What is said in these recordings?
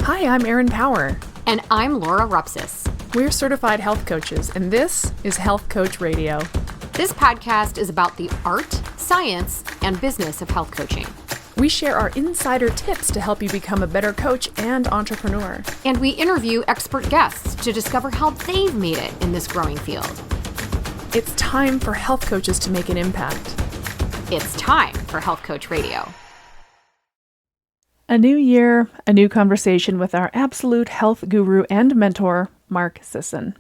Hi, I'm Erin Power. And I'm Laura Rupsis. We're certified health coaches, and this is Health Coach Radio. This podcast is about the art, science, and business of health coaching. We share our insider tips to help you become a better coach and entrepreneur. And we interview expert guests to discover how they've made it in this growing field. It's time for health coaches to make an impact. It's time for Health Coach Radio. A new year, a new conversation with our absolute health guru and mentor, Mark Sisson.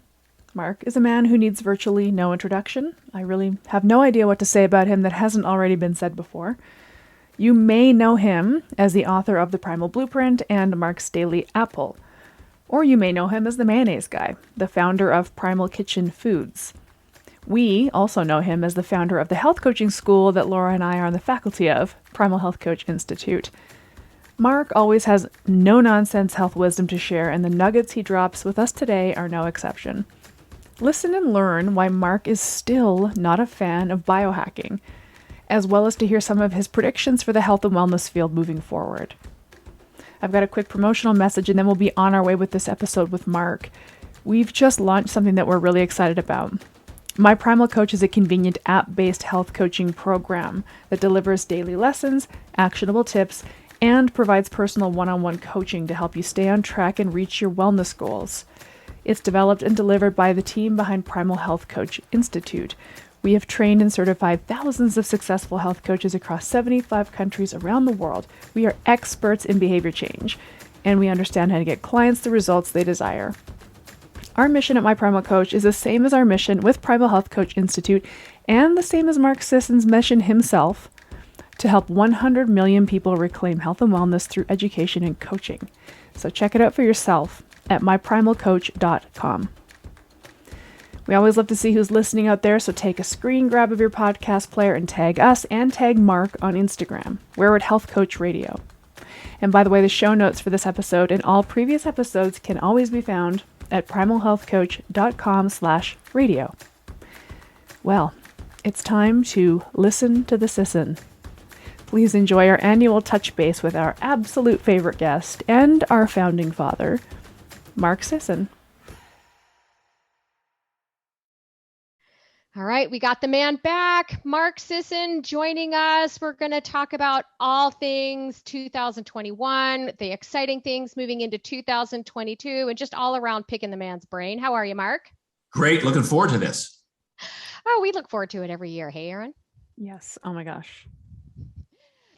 Mark is a man who needs virtually no introduction. I really have no idea what to say about him that hasn't already been said before. You may know him as the author of The Primal Blueprint and Mark's Daily Apple. Or you may know him as the mayonnaise guy, the founder of Primal Kitchen Foods. We also know him as the founder of the health coaching school that Laura and I are on the faculty of, Primal Health Coach Institute. Mark always has no-nonsense health wisdom to share, and the nuggets he drops with us today are no exception. Listen and learn why Mark is still not a fan of biohacking, as well as to hear some of his predictions for the health and wellness field moving forward. I've got a quick promotional message, and then we'll be on our way with this episode with Mark. We've just launched something that we're really excited about. My Primal Coach is a convenient app-based health coaching program that delivers daily lessons, actionable tips, and provides personal one-on-one coaching to help you stay on track and reach your wellness goals. It's developed and delivered by the team behind Primal Health Coach Institute. We have trained and certified thousands of successful health coaches across 75 countries around the world. We are experts in behavior change, and we understand how to get clients the results they desire. Our mission at My Primal Coach is the same as our mission with Primal Health Coach Institute, and the same as Mark Sisson's mission himself, to help 100 million people reclaim health and wellness through education and coaching. So check it out for yourself at myprimalcoach.com. We always love to see who's listening out there, so take a screen grab of your podcast player and tag us and tag Mark on Instagram. We're at Health Coach Radio. And by the way, the show notes for this episode and all previous episodes can always be found at primalhealthcoach.com/radio. Well, it's time to listen to the Sisson. Please enjoy our annual touch base with our absolute favorite guest and our founding father, Mark Sisson. All right, we got the man back, Mark Sisson, joining us. We're going to talk about all things 2021, the exciting things moving into 2022, and just all around picking the man's brain. How are you, Mark? Great. Looking forward to this. Oh, we look forward to it every year. Hey, Erin? Yes. Oh my gosh.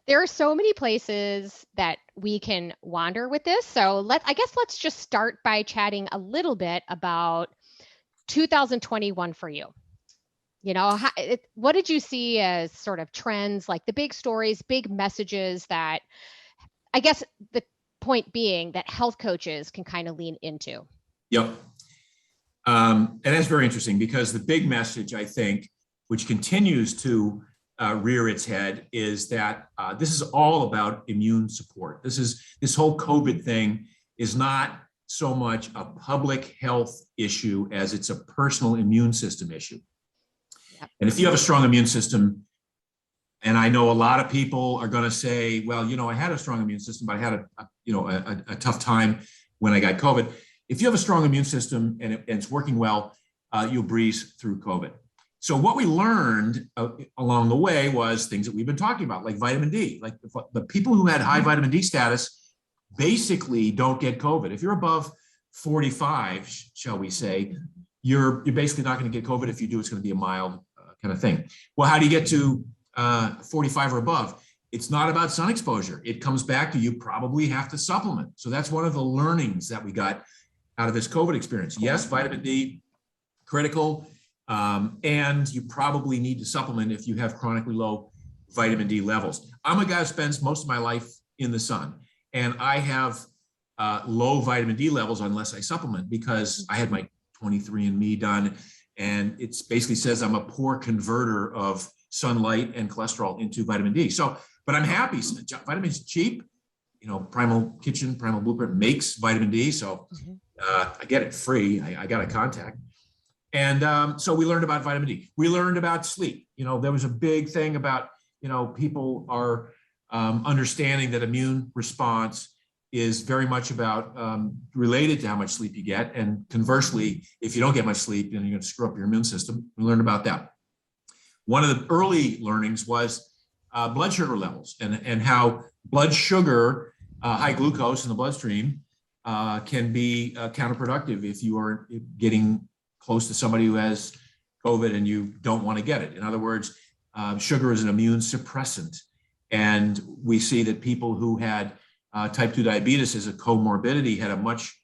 There are so many places that we can wander with this. So let's just start by chatting a little bit about 2021 for you. You know, what did you see as sort of trends, like the big stories, big messages that, I guess the point being that health coaches can kind of lean into? Yep. And that's very interesting because the big message, I think, which continues to rear its head is that this is all about immune support. This whole COVID thing is not so much a public health issue as it's a personal immune system issue. Yep. And if you have a strong immune system, and I know a lot of people are going to say, well, you know, I had a strong immune system, but I had a tough time when I got COVID. If you have a strong immune system and it's working well, you'll breeze through COVID. So what we learned along the way was things that we've been talking about, like vitamin D. Like the people who had high vitamin D status basically don't get COVID. If you're above 45, shall we say, you're basically not going to get COVID. If you do, it's going to be a mild kind of thing. Well, how do you get to 45 or above? It's not about sun exposure. It comes back to you probably have to supplement. So that's one of the learnings that we got out of this COVID experience. Yes, vitamin D, critical. And you probably need to supplement if you have chronically low vitamin D levels. I'm a guy who spends most of my life in the sun, and I have low vitamin D levels unless I supplement because I had my 23andMe done, and it basically says I'm a poor converter of sunlight and cholesterol into vitamin D. So, but I'm happy. Vitamin D is cheap. You know, Primal Blueprint makes vitamin D, so I get it free. I got a contact. And so we learned about vitamin D. We learned about sleep. You know, there was a big thing about, you know, people are understanding that immune response is very much about related to how much sleep you get. And conversely, if you don't get much sleep, then you're going to screw up your immune system. We learned about that. One of the early learnings was blood sugar levels and how blood sugar, high glucose in the bloodstream, can be counterproductive if you are getting close to somebody who has COVID and you don't want to get it. In other words, sugar is an immune suppressant. And we see that people who had type 2 diabetes as a comorbidity had a much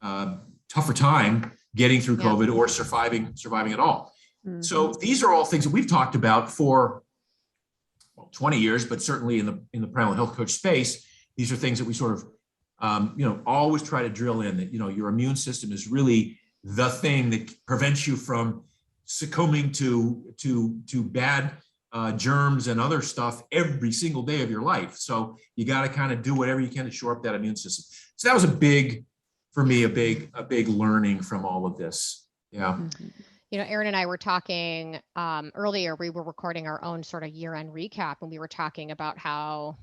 tougher time getting through COVID or surviving at all. Mm-hmm. So these are all things that we've talked about for 20 years, but certainly in the Primal Health Coach space, these are things that we sort of always try to drill in, that your immune system is really the thing that prevents you from succumbing to bad germs and other stuff every single day of your life. So you got to kind of do whatever you can to shore up that immune system. So that was a big learning from all of this. Yeah. Mm-hmm. Erin and I were talking earlier. We were recording our own sort of year-end recap, and we were talking about how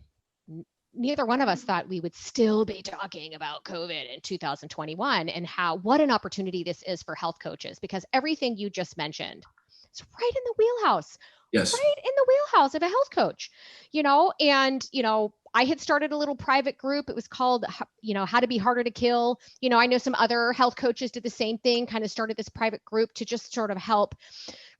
neither one of us thought we would still be talking about COVID in 2021, and what an opportunity this is for health coaches, because everything you just mentioned is right in the wheelhouse. Yes. Right in the wheelhouse of a health coach, and, I had started a little private group. It was called, How to Be Harder to Kill. I know some other health coaches did the same thing, kind of started this private group to just sort of help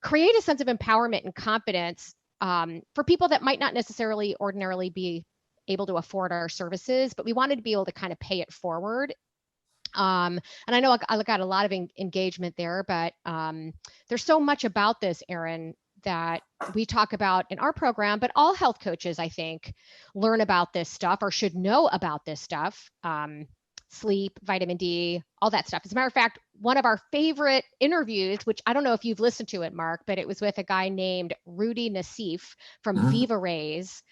create a sense of empowerment and confidence for people that might not necessarily ordinarily be able to afford our services, but we wanted to be able to kind of pay it forward. And I know I got a lot of engagement there, but there's so much about this, Erin, that we talk about in our program, but all health coaches, I think, learn about this stuff or should know about this stuff. Sleep, vitamin D, all that stuff. As a matter of fact, one of our favorite interviews, which I don't know if you've listened to it, Mark, but it was with a guy named Rudy Nassif from Viva Rays,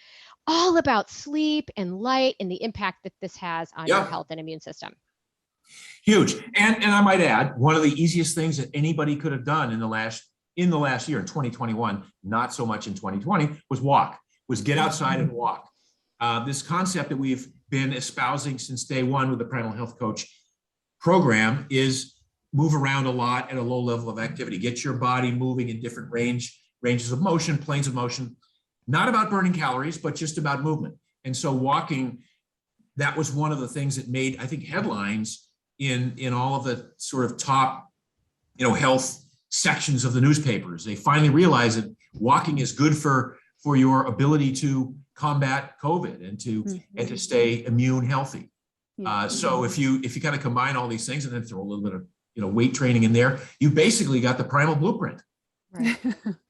all about sleep and light and the impact that this has on your health and immune system. Huge. And I might add, one of the easiest things that anybody could have done in the last year, in 2021, not so much in 2020, was get outside and walk. This concept that we've been espousing since day one with the Primal Health Coach program is move around a lot at a low level of activity. Get your body moving in different ranges of motion, planes of motion, not about burning calories, but just about movement. And so walking, that was one of the things that made, I think, headlines in all of the sort of top, health sections of the newspapers. They finally realized that walking is good for your ability to combat COVID and to stay immune healthy. So if you kind of combine all these things and then throw a little bit of weight training in there, you basically got the primal blueprint. Right.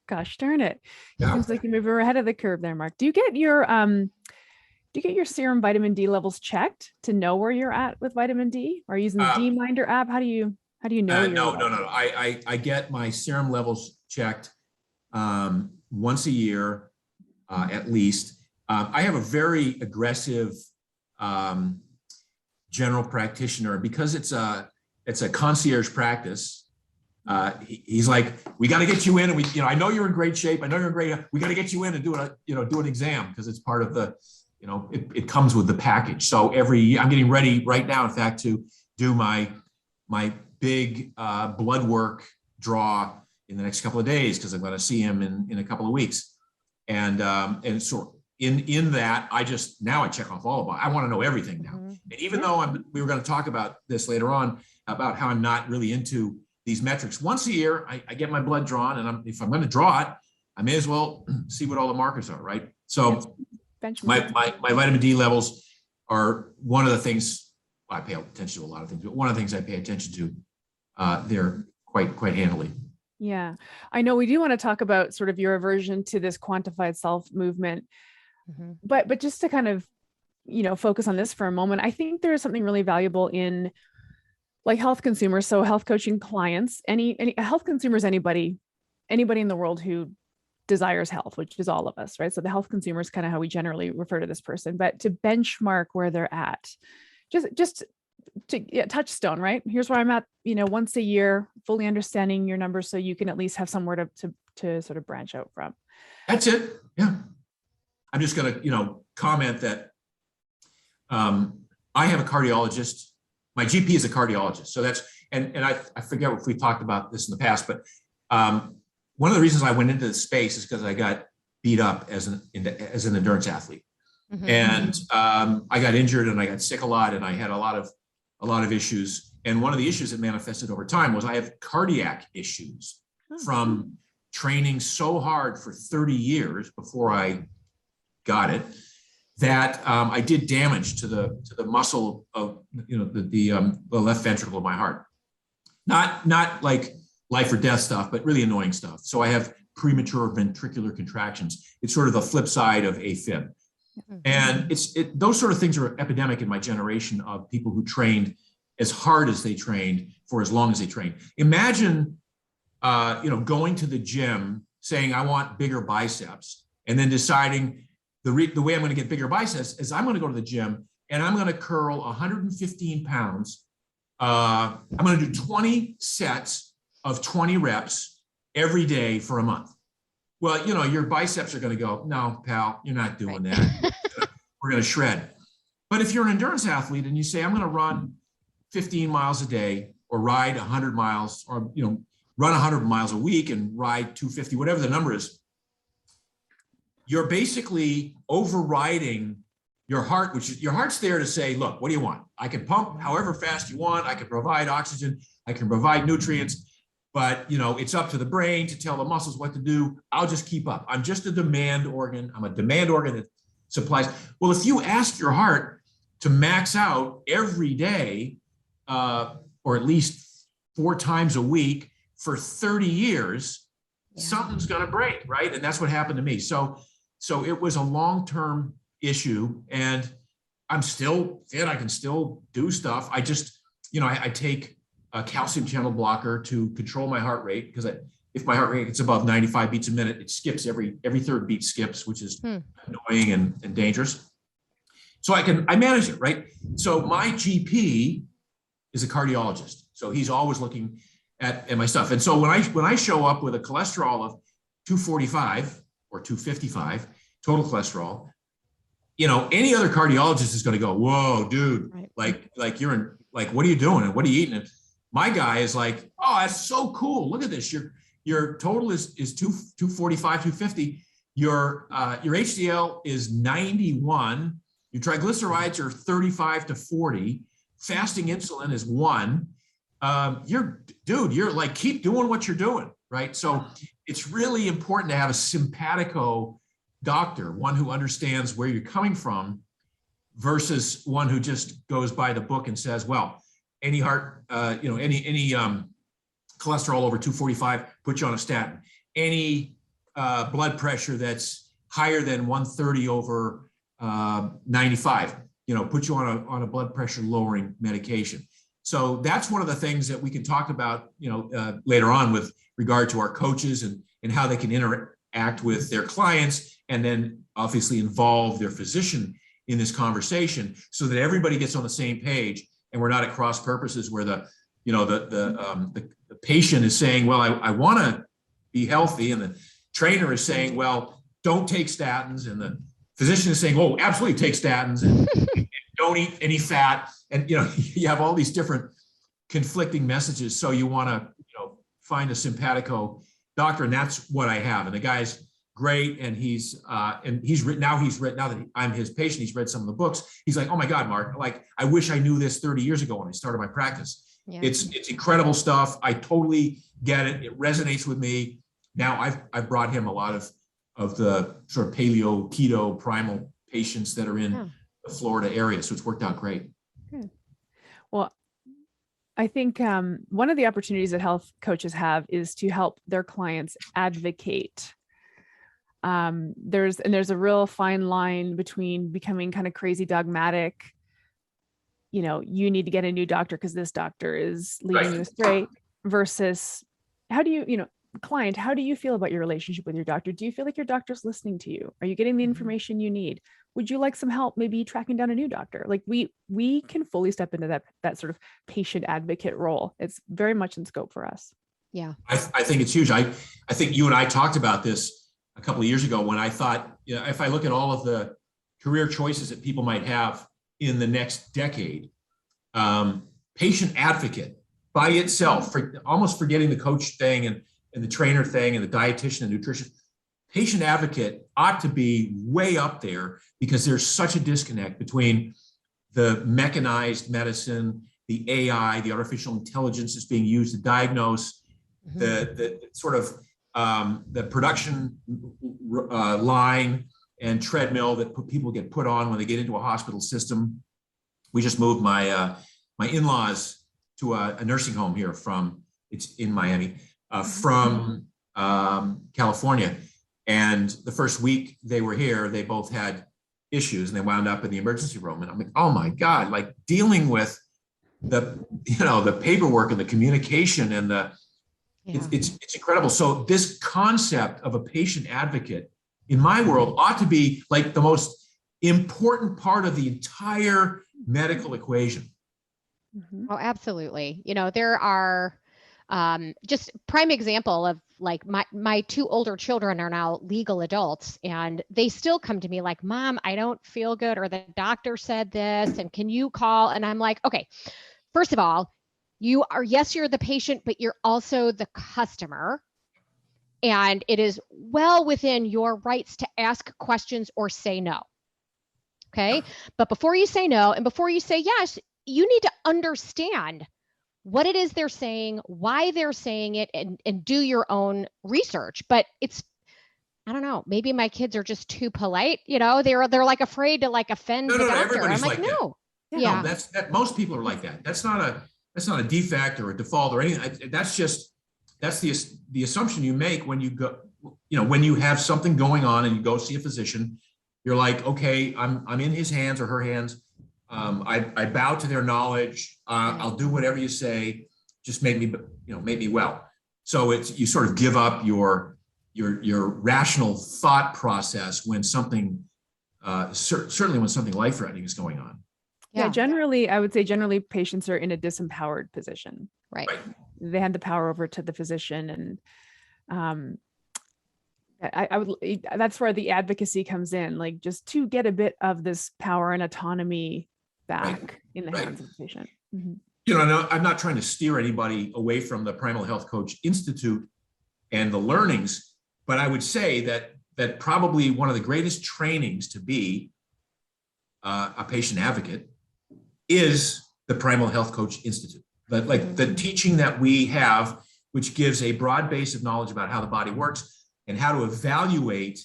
Gosh darn it! Seems like you're ahead of the curve there, Mark. Do you get your serum vitamin D levels checked to know where you're at with vitamin D? Are you using the D-Minder app? How do you know? No. I get my serum levels checked once a year, at least. I have a very aggressive general practitioner, because it's a concierge practice. He's like, we got to get you in, and I know you're in great shape. I know you're in great. We got to get you in and do an exam, because it's part of the, it comes with the package. So every year, I'm getting ready right now, in fact, to do my big blood work draw in the next couple of days, because I'm going to see him in a couple of weeks. And so in that, I check off all of it. I want to know everything now. And even though we were going to talk about this later on, about how I'm not really into these metrics. Once a year, I get my blood drawn, and if I'm going to draw it, I may as well see what all the markers are, right? So my vitamin D levels are one of the things. I pay attention to a lot of things, but one of the things I pay attention to, they're quite handily. Yeah, I know we do want to talk about sort of your aversion to this quantified self movement, but just to kind of, focus on this for a moment, I think there is something really valuable in like health consumers. So health coaching clients, any health consumers, anybody in the world who desires health, which is all of us, right? So the health consumer is kind of how we generally refer to this person, but to benchmark where they're at, just to touchstone, right? Here's where I'm at, once a year, fully understanding your numbers, so you can at least have somewhere to sort of branch out from. That's it. Yeah. I'm just going to, comment that I have a cardiologist. My GP is a cardiologist. So that's, and I forget if we talked about this in the past, but one of the reasons I went into this space is because I got beat up as an endurance athlete. Mm-hmm. And I got injured and I got sick a lot, and I had a lot of issues. And one of the issues that manifested over time was I have cardiac issues from training so hard for 30 years before I got it, that I did damage to the muscle of the left ventricle of my heart. Not like life or death stuff, but really annoying stuff. So I have premature ventricular contractions. It's sort of the flip side of AFib. And those sort of things are epidemic in my generation of people who trained as hard as they trained for as long as they trained. Imagine, going to the gym saying, I want bigger biceps, and then deciding the way I'm going to get bigger biceps is I'm going to go to the gym and I'm going to curl 115 pounds. I'm going to do 20 sets of 20 reps every day for a month. Well, your biceps are going to go, no, pal, you're not doing that. We're going to shred. But if you're an endurance athlete and you say, I'm going to run 15 miles a day, or ride 100 miles, or run 100 miles a week and ride 250, whatever the number is, you're basically overriding your heart, which is, your heart's there to say, look, what do you want? I can pump however fast you want. I can provide oxygen. I can provide nutrients. But, it's up to the brain to tell the muscles what to do. I'll just keep up. I'm just a demand organ. I'm a demand organ that supplies. Well, if you ask your heart to max out every day, or at least 4 times a week for 30 years, something's going to break, right? And that's what happened to me. So it was a long-term issue, and I'm still fit. I can still do stuff. I just, I take a calcium channel blocker to control my heart rate, because if my heart rate gets above 95 beats a minute, it skips every third beat skips, which is annoying and dangerous. So I manage it, right? So my GP is a cardiologist. So he's always looking at my stuff. And so when I show up with a cholesterol of 245 or 255 total cholesterol, any other cardiologist is going to go, whoa, dude, right. like you're in, like, what are you doing? And what are you eating? And my guy is like, oh, that's so cool. Look at this. Your total is 245, 250. Your HDL is 91. Your triglycerides are 35 to 40. Fasting insulin is 1. You're like, keep doing what you're doing, right? So it's really important to have a simpatico doctor, one who understands where you're coming from, versus one who just goes by the book and says, well, any heart, any cholesterol over 245, put you on a statin. Any blood pressure that's higher than 130 over 95, put you on a blood pressure lowering medication. So that's one of the things that we can talk about, later on with regard to our coaches and how they can interact with their clients, and then obviously involve their physician in this conversation, so that everybody gets on the same page and we're not at cross purposes where the patient is saying, well, I want to be healthy, and the trainer is saying, well, don't take statins, and the physician is saying, oh, absolutely take statins, and don't eat any fat. And, you have all these different conflicting messages. So you want to, find a simpatico doctor, and that's what I have. And the guy's great. And he's written, now that I'm his patient, he's read some of the books. He's like, oh my God, Mark, like, I wish I knew this 30 years ago when I started my practice. Yeah. It's incredible stuff. I totally get it. It resonates with me. Now I've brought him a lot of the sort of paleo, keto, primal patients that are in the Florida area. So it's worked out great. Good. Well, I think one of the opportunities that health coaches have is to help their clients advocate. There's a real fine line between becoming kind of crazy dogmatic. You need to get a new doctor because this doctor is leading you astray, versus how do you, client, how do you feel about your relationship with your doctor? Do you feel like your doctor's listening to you? Are you getting the information you need? Would you like some help maybe tracking down a new doctor? Like we can fully step into that sort of patient advocate role. It's very much in scope for us. Yeah. I think it's huge. I think you and I talked about this a couple of years ago, when I thought, if I look at all of the career choices that people might have in the next decade. Patient advocate by itself, almost forgetting the coach thing and the trainer thing and the dietitian and nutrition. Patient advocate ought to be way up there because there's such a disconnect between the mechanized medicine, the AI, the artificial intelligence that's being used to diagnose, the sort of the production line and treadmill that people get put on when they get into a hospital system. We just moved my in-laws to a nursing home here it's in Miami, from California. And the first week they were here, they both had issues and they wound up in the emergency room. And I'm like, oh my God, like dealing with the paperwork and the communication and it's incredible. So this concept of a patient advocate in my world ought to be like the most important part of the entire medical equation. Oh, absolutely. There are just prime example of like my two older children are now legal adults and they still come to me like, Mom, I don't feel good, or the doctor said this, and can you call? And I'm like, okay, first of all, you're the patient, but you're also the customer. And it is well within your rights to ask questions or say no. Okay. But before you say no and before you say yes, you need to understand what it is they're saying, why they're saying it, and do your own research. But I don't know, maybe my kids are just too polite. They're like afraid to like offend the doctor. Everybody's I'm like, no. That. Yeah. No, that most people are like that. That's not a defect or a default or anything. That's the assumption you make when you go, when you have something going on and you go see a physician. You're like, okay, I'm in his hands or her hands. I bow to their knowledge. I'll do whatever you say. Just make me well. So you sort of give up your rational thought process when something, certainly when something life-threatening is going on. Yeah, generally, I would say patients are in a disempowered position. Right. They hand the power over to the physician, and that's where the advocacy comes in, like just to get a bit of this power and autonomy back in the hands of the patient. Mm-hmm. I'm not trying to steer anybody away from the Primal Health Coach Institute and the learnings, but I would say that probably one of the greatest trainings to be a patient advocate is the Primal Health Coach Institute. The teaching that we have, which gives a broad base of knowledge about how the body works and how to evaluate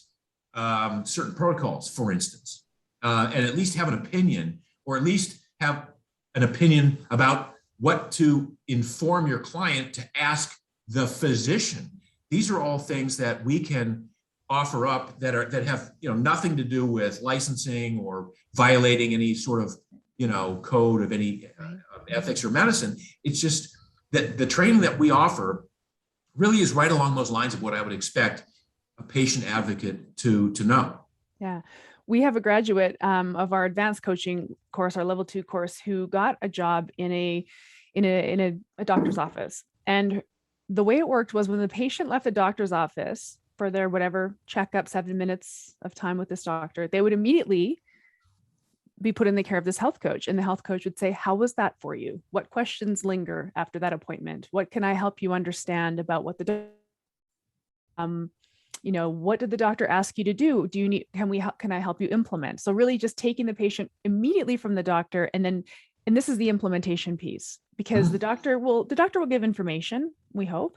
certain protocols, for instance, and at least have an opinion, or at least have an opinion about what to inform your client to ask the physician. These are all things that we can offer up that have nothing to do with licensing or violating any sort of code of any ethics or medicine. It's just that the training that we offer really is right along those lines of what I would expect a patient advocate to know. Yeah. We have a graduate of our advanced coaching course, our level 2 course, who got a job in a doctor's office. And the way it worked was when the patient left the doctor's office for their whatever checkup, 7 minutes of time with this doctor, they would immediately be put in the care of this health coach. And the health coach would say, how was that for you? What questions linger after that appointment? What can I help you understand about what what did the doctor ask you to do? Can I help you implement? So really just taking the patient immediately from the doctor, and this is the implementation piece, because the doctor will give information, we hope,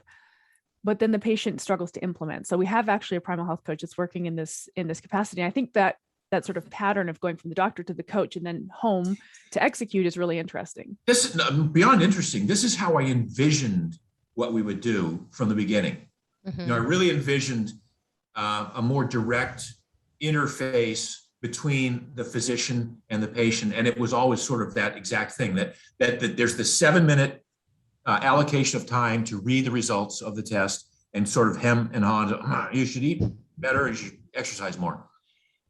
but then the patient struggles to implement. So we have actually a Primal Health Coach that's working in this capacity. And I think that sort of pattern of going from the doctor to the coach and then home to execute is really interesting. This is beyond interesting. This is how I envisioned what we would do from the beginning. Mm-hmm. I really envisioned a more direct interface between the physician and the patient. And it was always sort of that exact thing that there's the 7-minute allocation of time to read the results of the test and sort of hem and haw, you should eat better, you should exercise more.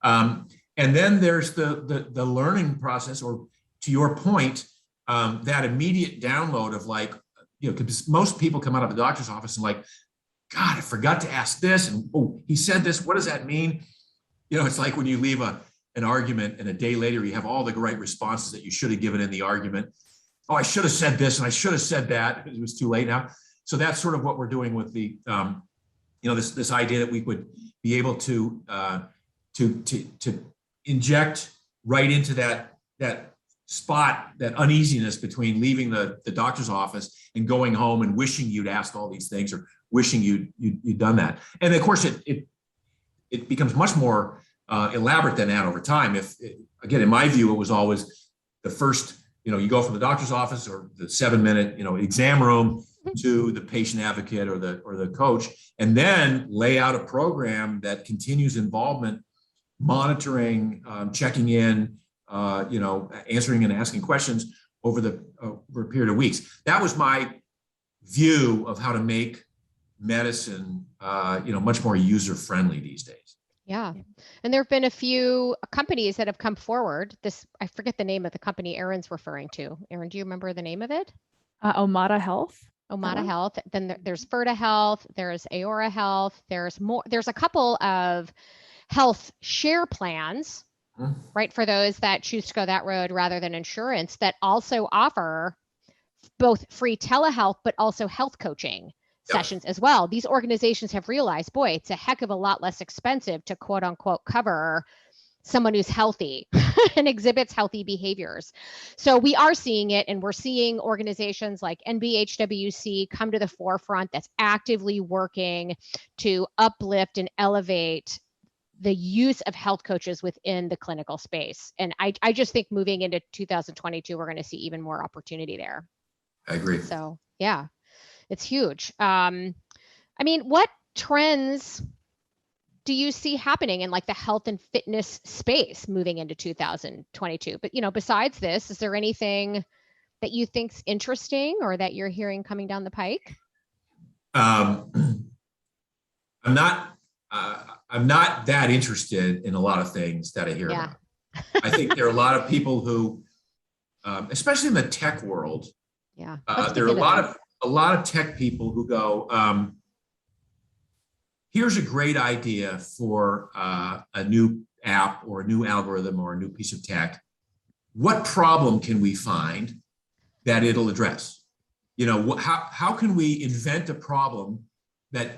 And then there's the learning process, or to your point, that immediate download of like, because most people come out of the doctor's office and like, God, I forgot to ask this. And, oh, he said this. What does that mean? It's like when you leave a an argument and a day later you have all the right responses that you should have given in the argument. Oh, I should have said this and I should have said that. It was too late now. So that's sort of what we're doing with the, this idea that we would be able to inject right into that spot, that uneasiness between leaving the doctor's office and going home and wishing you'd asked all these things or wishing you'd done that. And of course, it becomes much more elaborate than that over time. Again, in my view, it was always the first, you go from the doctor's office or the 7-minute, exam room to the patient advocate or the coach, and then lay out a program that continues involvement, monitoring, checking in, answering and asking questions over a period of weeks. That was my view of how to make medicine, much more user-friendly these days. Yeah. And there have been a few companies that have come forward. I forget the name of the company Erin's referring to. Erin, do you remember the name of it? Omada Health. Omada Health. Then there's Ferta Health. There's Aora Health. There's a couple of health share plans, right, for those that choose to go that road rather than insurance, that also offer both free telehealth, but also health coaching sessions as well. These organizations have realized, boy, it's a heck of a lot less expensive to quote unquote cover someone who's healthy and exhibits healthy behaviors. So we are seeing it, and we're seeing organizations like NBHWC come to the forefront that's actively working to uplift and elevate the use of health coaches within the clinical space. And I just think moving into 2022, we're going to see even more opportunity there. I agree. So yeah, it's huge. What trends do you see happening in like the health and fitness space moving into 2022? But, besides this, is there anything that you think's interesting or that you're hearing coming down the pike? I'm not that interested in a lot of things that I hear about. I think there are a lot of people who, especially in the tech world, there are a lot of tech people who go, here's a great idea for a new app or a new algorithm or a new piece of tech. What problem can we find that it'll address? How can we invent a problem that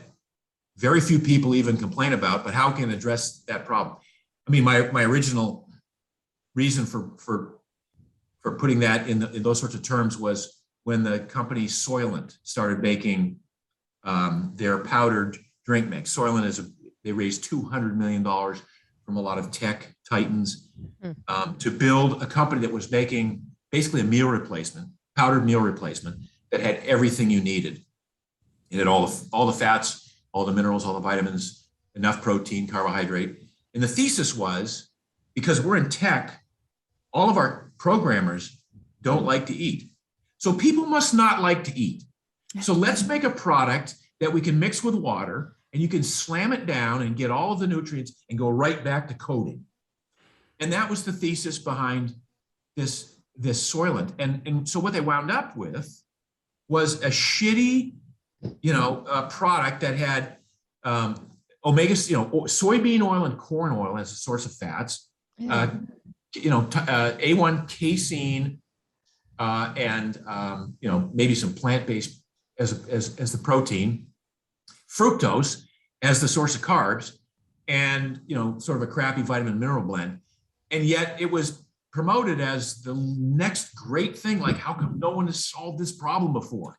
very few people even complain about, but how can address that problem? I mean, my original reason for putting that in those sorts of terms was when the company Soylent started making their powdered drink mix. Soylent they raised $200 million from a lot of tech titans to build a company that was making basically a meal replacement, powdered meal replacement that had everything you needed. It had all the fats, all the minerals, all the vitamins, enough protein, carbohydrate. And the thesis was, because we're in tech, all of our programmers don't like to eat. So people must not like to eat. So let's make a product that we can mix with water and you can slam it down and get all of the nutrients and go right back to coding. And that was the thesis behind this Soylent. And so what they wound up with was a shitty, product that had omega, soybean oil and corn oil as a source of fats, A1 casein, and maybe some plant-based as the protein, fructose as the source of carbs, and sort of a crappy vitamin mineral blend. And yet it was promoted as the next great thing. Like, how come no one has solved this problem before?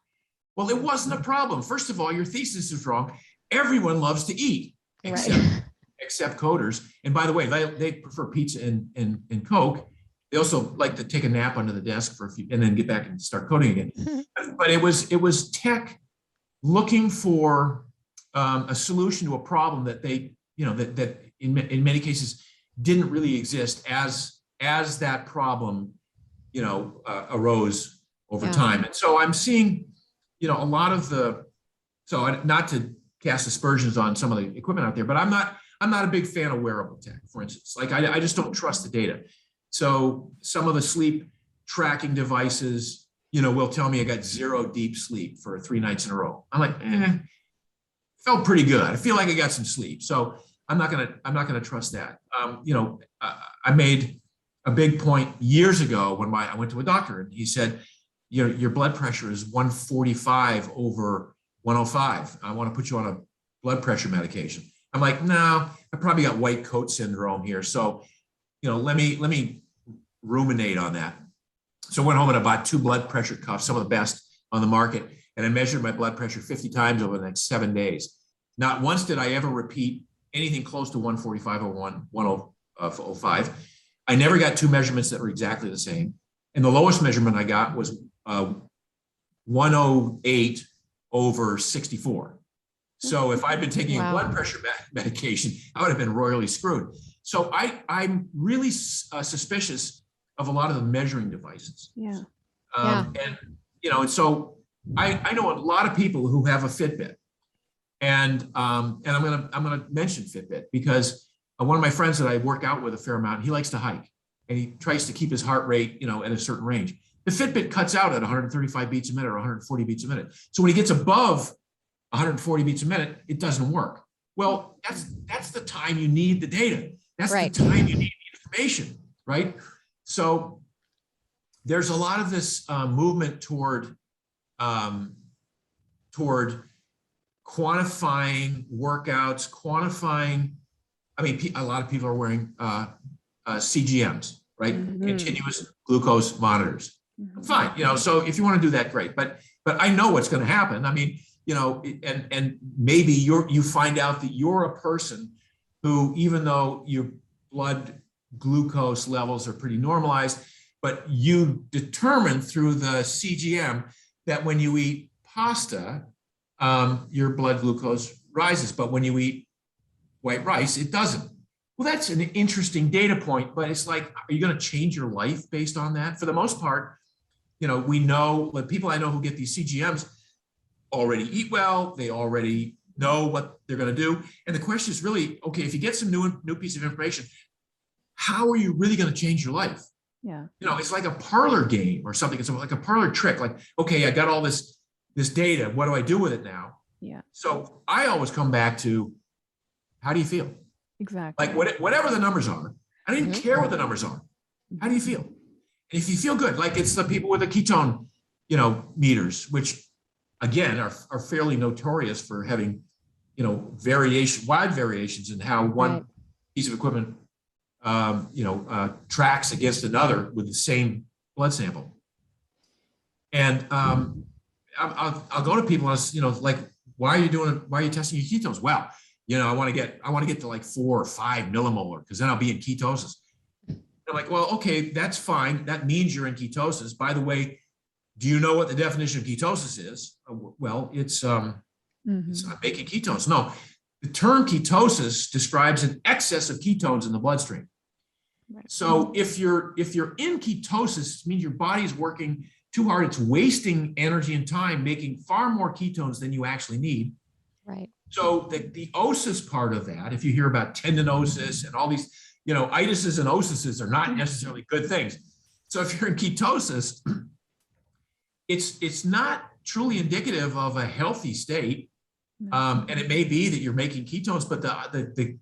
Well, it wasn't a problem. First of all, your thesis is wrong. Everyone loves to eat, except coders. And by the way, they prefer pizza and Coke. They also like to take a nap under the desk for a few and then get back and start coding again. But it was tech looking for a solution to a problem that that in many cases didn't really exist as that problem arose over time. And so I'm seeing a lot of not to cast aspersions on some of the equipment out there, but I'm not a big fan of wearable tech, for instance. Like I just don't trust the data. So some of the sleep tracking devices, will tell me I got 0 deep sleep for 3 nights in a row. I'm like, felt pretty good. I feel like I got some sleep. So I'm not gonna trust that. I made a big point years ago when I went to a doctor, and he said, your blood pressure is 145 over 105. I want to put you on a blood pressure medication. I'm like, no, I probably got white coat syndrome here. So, let me ruminate on that. So I went home and I bought 2 blood pressure cuffs, some of the best on the market. And I measured my blood pressure 50 times over the next 7 days. Not once did I ever repeat anything close to 145 or 105. I never got 2 measurements that were exactly the same. And the lowest measurement I got was 108 over 64. So if I'd been taking a blood pressure medication, I would have been royally screwed. So I'm really suspicious of a lot of the measuring devices. Yeah. And so I know a lot of people who have a Fitbit, and I'm gonna mention Fitbit because one of my friends that I work out with a fair amount, he likes to hike, and he tries to keep his heart rate, at a certain range. The Fitbit cuts out at 135 beats a minute or 140 beats a minute. So when he gets above 140 beats a minute, it doesn't work. Well, that's the time you need the data. That's the time you need the information, right? So there's a lot of this movement toward quantifying workouts, a lot of people are wearing CGMs, right? Mm-hmm. Continuous glucose monitors. Mm-hmm. Fine, so if you want to do that, great. But I know what's going to happen. And maybe you find out that you're a person who, even though your blood glucose levels are pretty normalized, but you determine through the CGM that when you eat pasta, your blood glucose rises, but when you eat white rice, it doesn't. Well, that's an interesting data point, but it's like, are you going to change your life based on that? For the most part, we know, the people I know who get these CGMs already eat well, they already know what they're going to do. And the question is really, okay, if you get some new piece of information, how are you really going to change your life? Yeah. It's like a parlor game or something. It's like a parlor trick. Like, okay, I got all this data. What do I do with it now? Yeah. So I always come back to, how do you feel? Exactly. Like whatever the numbers are, I don't even care what the numbers are. How do you feel? And if you feel good, like it's the people with the ketone, meters, which again are fairly notorious for having, wide variations in how one piece of equipment, tracks against another with the same blood sample. And I'll go to people and like, why are you testing your ketones? Well, I want to get to like 4 or 5 millimolar because then I'll be in ketosis. I'm like, well, okay, that's fine. That means you're in ketosis. By the way, do you know what the definition of ketosis is? Well, it's not making ketones. No, the term ketosis describes an excess of ketones in the bloodstream. Right. So if you're in ketosis, it means your body is working too hard. It's wasting energy and time making far more ketones than you actually need. Right. So the osis part of that, if you hear about tendinosis and all these, itises and osises are not necessarily good things. So if you're in ketosis, it's not truly indicative of a healthy state. And it may be that you're making ketones, but the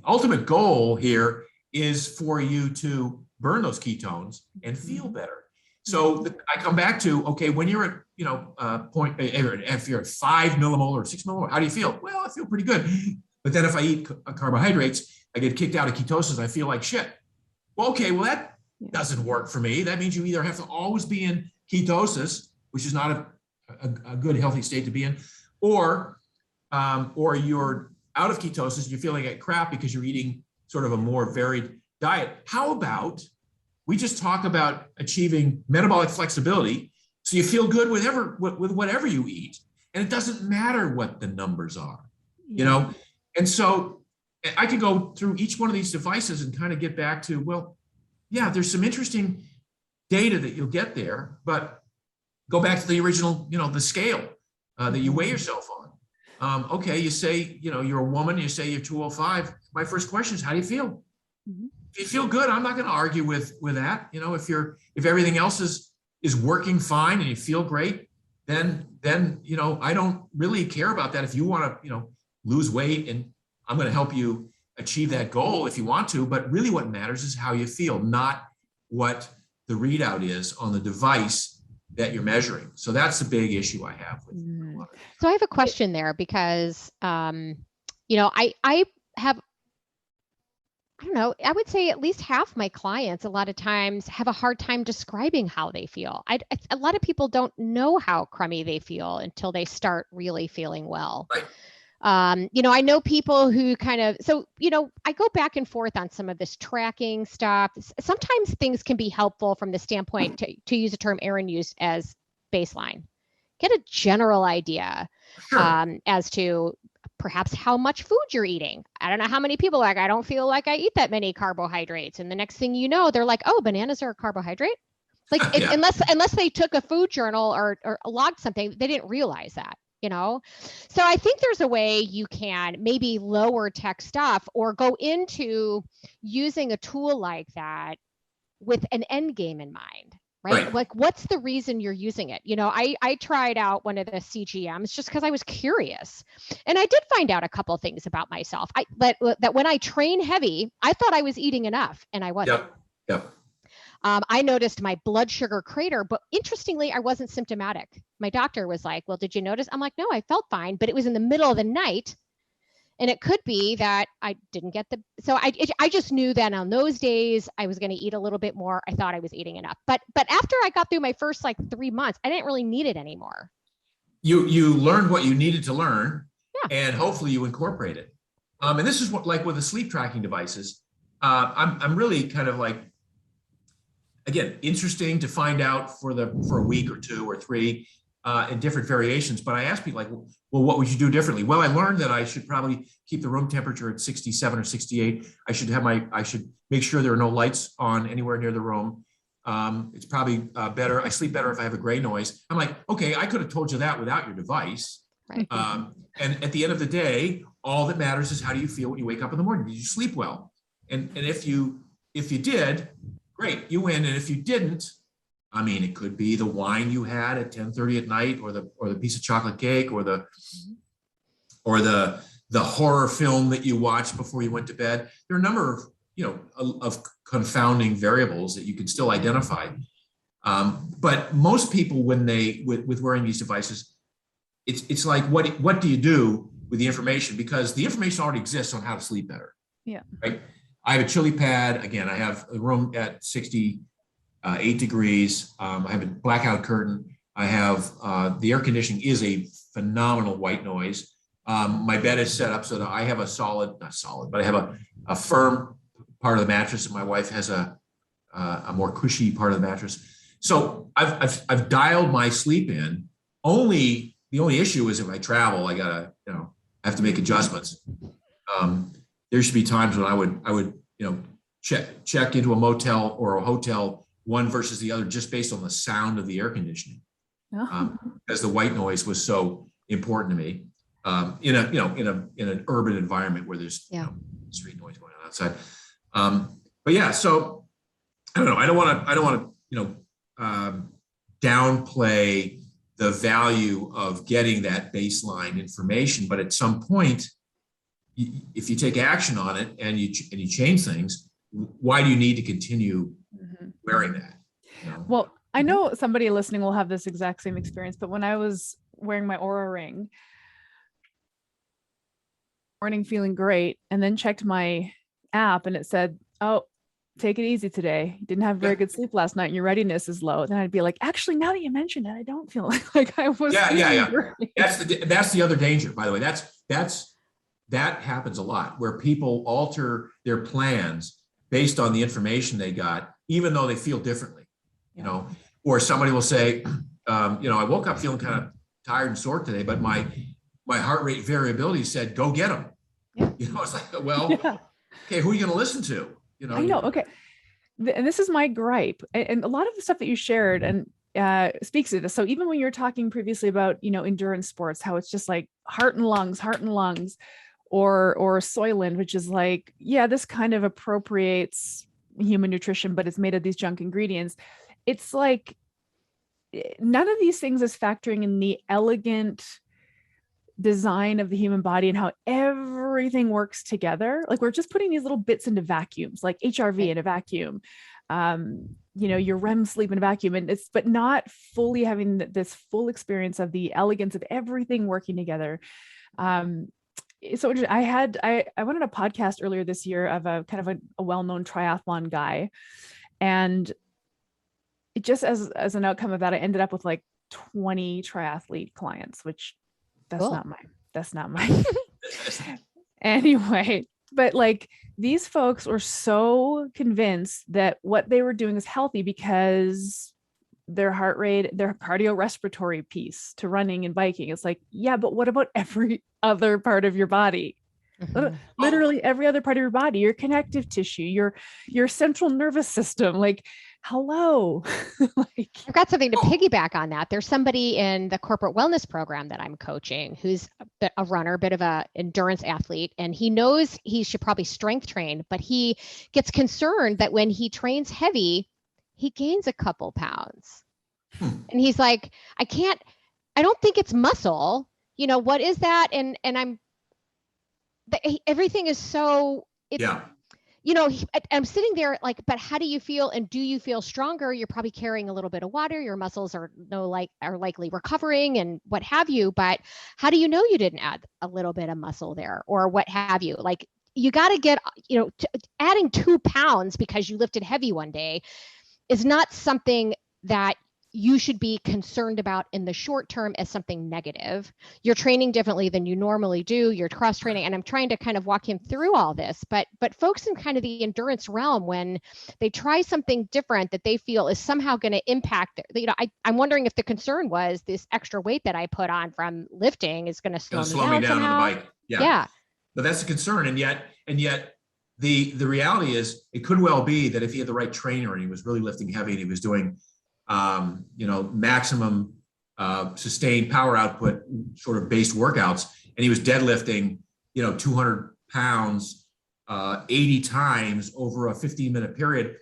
ultimate goal here is for you to burn those ketones and feel better. So I come back to, okay, when you're at, if you're at 5 millimolar or 6 millimolar, how do you feel? Well, I feel pretty good. But then if I eat carbohydrates, I get kicked out of ketosis. I feel like shit. Well, okay, that doesn't work for me. That means you either have to always be in ketosis, which is not a good, healthy state to be in, or you're out of ketosis and you're feeling like crap because you're eating sort of a more varied diet. How about we just talk about achieving metabolic flexibility so you feel good with whatever you eat, and it doesn't matter what the numbers are, And so I could go through each one of these devices and kind of get back to, well, yeah, there's some interesting data that you'll get there, but go back to the original, the scale that you weigh yourself on. Okay, you say, you're a woman, you say you're 205. My first question is, how do you feel? Mm-hmm. If you feel good, I'm not going to argue with that. If everything else is working fine and you feel great, then I don't really care about that. If you want to, lose weight, and I'm going to help you achieve that goal if you want to, but really what matters is how you feel, not what the readout is on the device that you're measuring. So that's the big issue I have with a lot of. So I have a question there because, I have, I don't know, I would say at least half my clients a lot of times have a hard time describing how they feel. A lot of people don't know how crummy they feel until they start really feeling well. Right. I know people who kind of, I go back and forth on some of this tracking stuff. Sometimes things can be helpful from the standpoint to use a term Aaron used as baseline. Get a general idea as to perhaps how much food you're eating. I don't know how many people are like, I don't feel like I eat that many carbohydrates. And the next thing you know, they're like, oh, bananas are a carbohydrate. Like unless they took a food journal or logged something, they didn't realize that. So I think there's a way you can maybe lower tech stuff or go into using a tool like that with an end game in mind, right? Like what's the reason you're using it? I tried out one of the CGMs just because I was curious, and I did find out a couple of things about myself. That when I train heavy, I thought I was eating enough, and I wasn't. Yep. I noticed my blood sugar crater, but interestingly, I wasn't symptomatic. My doctor was like, well, did you notice? I'm like, no, I felt fine, but it was in the middle of the night. And it could be that I didn't get so I just knew that on those days I was going to eat a little bit more. I thought I was eating enough, but after I got through my first 3 months, I didn't really need it anymore. You learned what you needed to learn, and hopefully you incorporate it. And this is what, like with the sleep tracking devices, I'm really kind of like, again, interesting to find out for a week or 2 or 3 in different variations. But I asked people like, well, what would you do differently? Well, I learned that I should probably keep the room temperature at 67 or 68. I should make sure there are no lights on anywhere near the room. It's probably better. I sleep better if I have a gray noise. I'm like, okay, I could have told you that without your device. Right. And at the end of the day, all that matters is how do you feel when you wake up in the morning? Did you sleep well? And if you did, great, you win. And if you didn't, I mean, it could be the wine you had at 10:30 at night, or the piece of chocolate cake, or the horror film that you watched before you went to bed. There are a number of confounding variables that you can still identify. But most people, when with wearing these devices, it's like, what do you do with the information? Because the information already exists on how to sleep better. Yeah. Right. I have a chili pad. Again, I have a room at 68 degrees. I have a blackout curtain. I have the air conditioning is a phenomenal white noise. My bed is set up so that I have not solid, but I have a firm part of the mattress, and my wife has a more cushy part of the mattress. So I've dialed my sleep in. The only issue is if I travel, I have to make adjustments. There should be times when I would check into a motel or a hotel, one versus the other, just based on the sound of the air conditioning, because the white noise was so important to me. In an urban environment where there's street noise going on outside. But yeah, so I don't know. I don't want to downplay the value of getting that baseline information, but at some point, if you take action on it and you change things, why do you need to continue wearing that? Well, I know somebody listening will have this exact same experience, but when I was wearing my Oura ring, morning feeling great, and then checked my app and it said, oh, take it easy today. Didn't have very good sleep last night and your readiness is low. Then I'd be like, actually, now that you mentioned it, I don't feel like I was. Yeah. That's the other danger, by the way. That happens a lot, where people alter their plans based on the information they got, even though they feel differently, or somebody will say, I woke up feeling kind of tired and sore today, but my heart rate variability said, go get them. Yeah. It's like, well, okay, who are you going to listen to? I know. Okay. And this is my gripe. And a lot of the stuff that you shared and speaks to this. So even when you're talking previously about, endurance sports, how it's just like heart and lungs, or Soylent, which is like, this kind of appropriates human nutrition, but it's made of these junk ingredients. It's like none of these things is factoring in the elegant design of the human body and how everything works together. Like we're just putting these little bits into vacuums, like HRV in a vacuum, your REM sleep in a vacuum, and but not fully having this full experience of the elegance of everything working together. So I went on a podcast earlier this year of a kind of a well-known triathlon guy, and it just as an outcome of that, I ended up with like 20 triathlete clients, which that's not my anyway. But like these folks were so convinced that what they were doing is healthy because their heart rate, their cardiorespiratory piece to running and biking. It's like, yeah, but what about every other part of your body? Mm-hmm. Literally every other part of your body, your connective tissue, your central nervous system. Like, hello. Like, I've got something to piggyback on that. There's somebody in the corporate wellness program that I'm coaching who's a runner, a bit of an endurance athlete, and he knows he should probably strength train, but he gets concerned that when he trains heavy, he gains a couple pounds. And he's like, I don't think it's muscle. What is that? And everything is so, I'm sitting there like, but how do you feel? And do you feel stronger? You're probably carrying a little bit of water. Your muscles are likely recovering and what have you. But how do you know you didn't add a little bit of muscle there or what have you? Like you got to get, adding 2 pounds because you lifted heavy one day is not something that you should be concerned about in the short term as something negative. You're training differently than you normally do. You're cross training. And I'm trying to kind of walk him through all this, but folks in kind of the endurance realm, when they try something different that they feel is somehow going to impact, I'm wondering if the concern was this extra weight that I put on from lifting is going to slow me down somehow. On the bike. Yeah. But that's a concern. And yet the reality is it could well be that if he had the right trainer and he was really lifting heavy and he was doing maximum sustained power output sort of based workouts, and he was deadlifting, 200 pounds 80 times over a 15-minute period,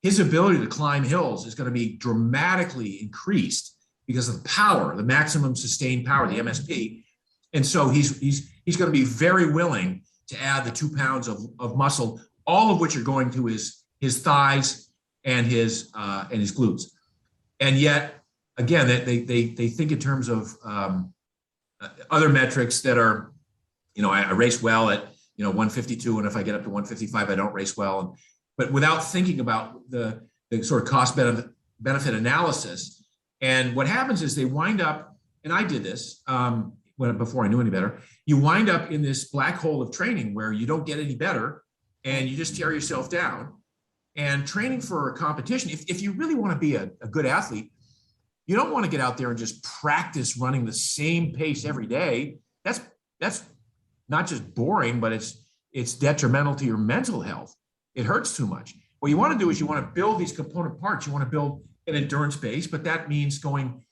his ability to climb hills is going to be dramatically increased because of the power, the maximum sustained power, the MSP. And so he's going to be very willing to add the 2 pounds of muscle, all of which are going to his thighs and his glutes. And yet, again, they think in terms of other metrics that are, I race well at 152, and if I get up to 155, I don't race well. But without thinking about the sort of cost benefit analysis. And what happens is they wind up, and I did this before I knew any better. You wind up in this black hole of training where you don't get any better, and you just tear yourself down. And training for a competition, if you really want to be a good athlete, you don't want to get out there and just practice running the same pace every day. That's not just boring, but it's detrimental to your mental health. It hurts too much. What you want to do is you want to build these component parts. You want to build an endurance base, but that means going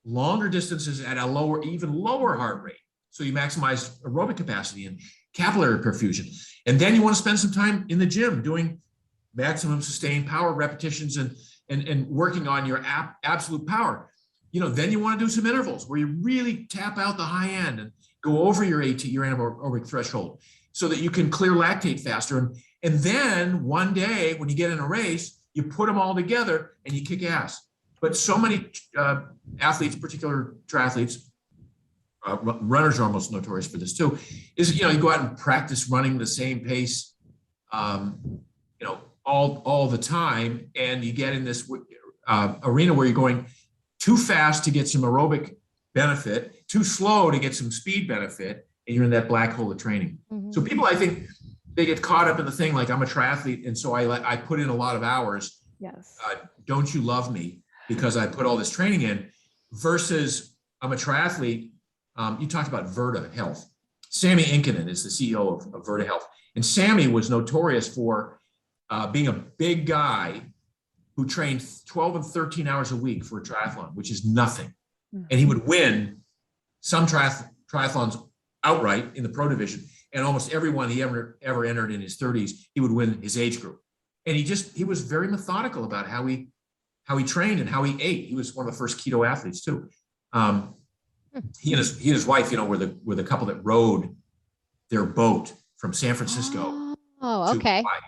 longer distances at a even lower heart rate. So you maximize aerobic capacity and capillary perfusion. And then you want to spend some time in the gym doing maximum sustained power repetitions and working on your absolute power. Then you want to do some intervals where you really tap out the high end and go over your anaerobic threshold so that you can clear lactate faster. And then one day when you get in a race, you put them all together and you kick ass. But so many athletes, particular triathletes, runners are almost notorious for this too, is, you go out and practice running the same pace, all the time, and you get in this arena where you're going too fast to get some aerobic benefit, too slow to get some speed benefit, and you're in that black hole of training. Mm-hmm. So people, I think, they get caught up in the thing like, I'm a triathlete, and so I put in a lot of hours. Yes. Don't you love me because I put all this training in, versus I'm a triathlete. You talked about Virta Health. Sammy Inkinen is the CEO of Virta Health, and Sammy was notorious for being a big guy who trained 12 and 13 hours a week for a triathlon, which is nothing. Mm-hmm. And he would win some triathlons outright in the pro division. And almost everyone he ever entered in his 30s, he would win his age group. And he was very methodical about how he trained and how he ate. He was one of the first keto athletes too. he and his wife, were the couple that rowed their boat from San Francisco Oh, to okay. Hawaii.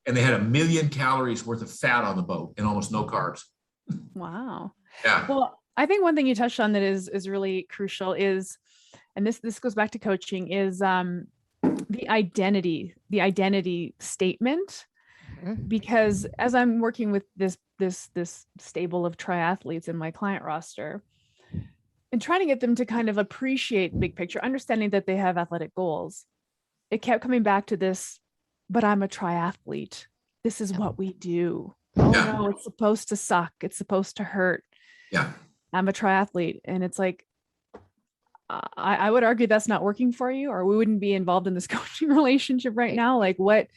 And they had 1 million calories worth of fat on the boat and almost no carbs. Wow. Yeah. Well, I think one thing you touched on that is really crucial is, and this goes back to coaching, is the identity statement. Because as I'm working with this stable of triathletes in my client roster and trying to get them to kind of appreciate the big picture, understanding that they have athletic goals, it kept coming back to this, but I'm a triathlete. This is what we do. Oh no, it's supposed to suck. It's supposed to hurt. Yeah. I'm a triathlete. And it's like, I would argue that's not working for you, or we wouldn't be involved in this coaching relationship right now. Like what?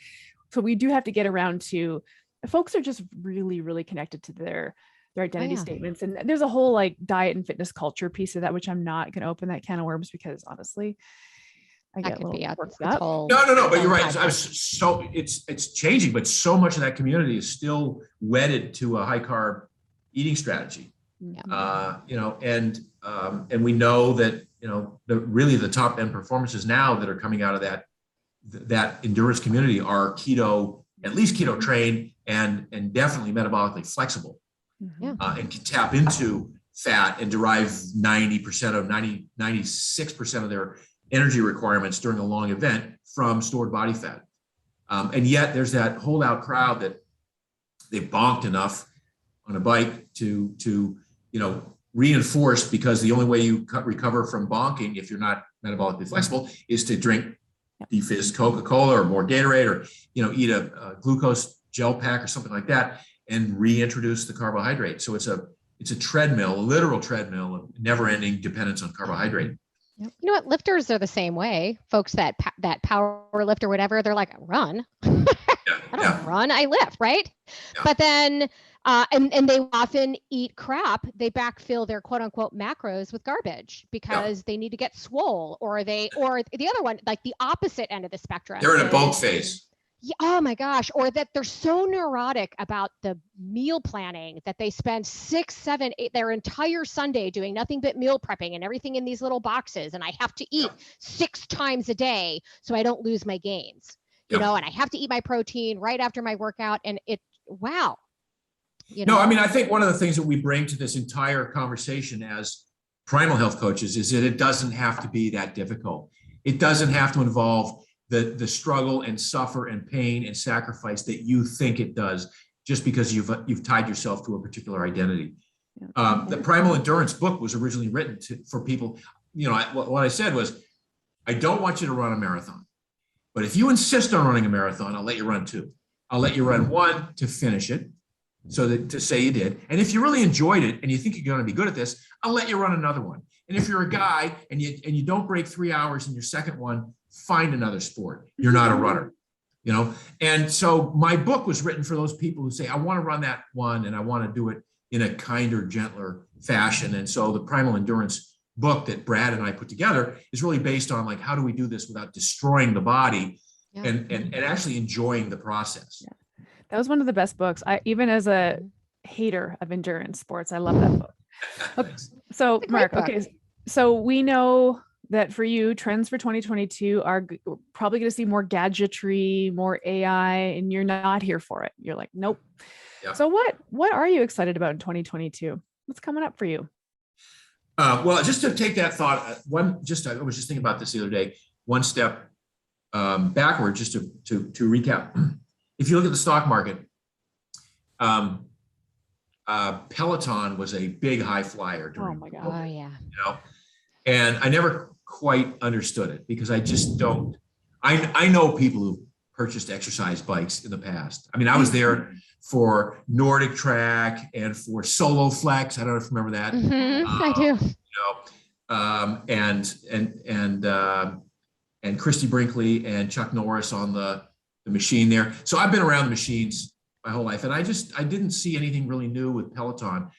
So we do have to get around to, folks are just really, really connected to their identity statements. And there's a whole like diet and fitness culture piece of that, which I'm not going to open that can of worms because honestly, I get a little worked up. No, but you're right. It's changing, but so much of that community is still wedded to a high carb eating strategy. And we know that, the top end performances now that are coming out of that endurance community are at least keto trained and definitely metabolically flexible, and can tap into fat and derive 96% of their energy requirements during a long event from stored body fat. And yet there's that holdout crowd that they bonked enough on a bike to reinforce, because the only way you recover from bonking, if you're not metabolically flexible, is to drink defizzed Coca-Cola or more Gatorade, or eat a glucose gel pack or something like that, and reintroduce the carbohydrate. So it's a treadmill, a literal treadmill of never-ending dependence on carbohydrate. You know what? Lifters are the same way. Folks that power lift or whatever, they're like, run. I don't run, I lift, right? Yeah. But then, and they often eat crap. They backfill their quote unquote macros with garbage because they need to get swole, or the other one, like the opposite end of the spectrum. They're in a bulk phase. Yeah, oh my gosh. Or that they're so neurotic about the meal planning that they spend 6, 7, 8, their entire Sunday doing nothing but meal prepping and everything in these little boxes. And I have to eat 6 times a day so I don't lose my gains, and I have to eat my protein right after my workout. And wow. No, I mean, I think one of the things that we bring to this entire conversation as Primal Health coaches is that it doesn't have to be that difficult. It doesn't have to involve the struggle and suffer and pain and sacrifice that you think it does, just because you've tied yourself to a particular identity. The Primal Endurance book was originally written for people. What I said was, I don't want you to run a marathon, but if you insist on running a marathon, I'll let you run 2. I'll let you run 1 to finish it, so that to say you did. And if you really enjoyed it and you think you're going to be good at this, I'll let you run another one. And if you're a guy and you don't break 3 hours in your second one, find another sport. You're not a runner, And so my book was written for those people who say, I want to run that one and I want to do it in a kinder, gentler fashion. And so the Primal Endurance book that Brad and I put together is really based on, like, how do we do this without destroying the body and actually enjoying the process. Yeah. That was one of the best books. Even as a hater of endurance sports, I love that book. Okay. So Mark, so we know that for you, trends for 2022 are probably going to see more gadgetry, more AI, and you're not here for it. You're like, nope. Yeah. So what are you excited about in 2022? What's coming up for you? Well, just to take that thought, I was just thinking about this the other day, one step backward, just to recap. If you look at the stock market, Peloton was a big high flyer during COVID. Oh yeah. And I never quite understood it, because I just don't. I know people who purchased exercise bikes in the past. I mean, I was there for Nordic Track and for Solo Flex. I don't know if you remember that. I do. And Christy Brinkley and Chuck Norris on the machine there. So I've been around the machines my whole life, and I didn't see anything really new with Peloton.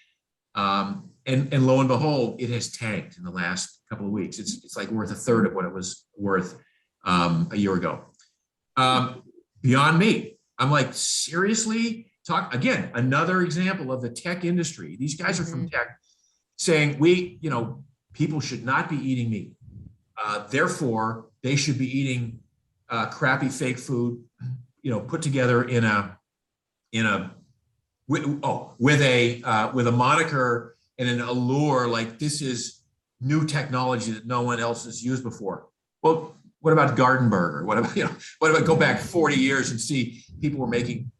And lo and behold, it has tanked in the last couple of weeks. It's like worth a third of what it was worth a year ago. Beyond Meat, I'm like, seriously? Talk again, another example of the tech industry. These guys are from tech saying, people should not be eating meat. Therefore, they should be eating crappy fake food, put together with a moniker and an allure like this is new technology that no one else has used before. Well, what about Garden Burger? What about go back 40 years and see people were making,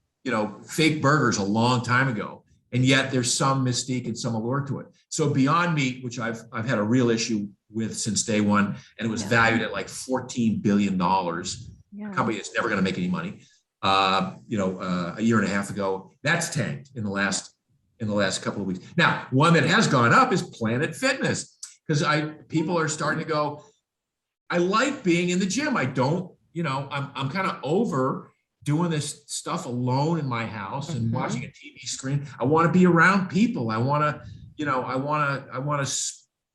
fake burgers a long time ago, and yet there's some mystique and some allure to it. So Beyond Meat, which I've had a real issue with since day one, and it was valued at like $14 billion, a company that's never going to make any money. A year and a half ago, that's tanked in the last couple of weeks. Now, one that has gone up is Planet Fitness, because people are starting to go, I like being in the gym. I don't, I'm kind of over doing this stuff alone in my house and watching a TV screen. I want to be around people. I want to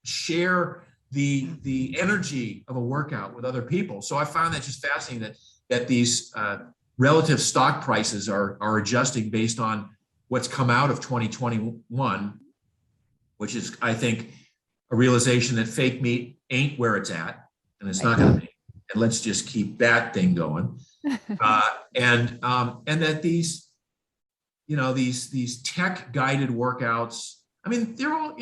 share the energy of a workout with other people. So I found that just fascinating that these relative stock prices are adjusting based on what's come out of 2021, which is, I think, a realization that fake meat ain't where it's at. And it's not going to be. And let's just keep that thing going. And that these tech guided workouts, I mean, they're all,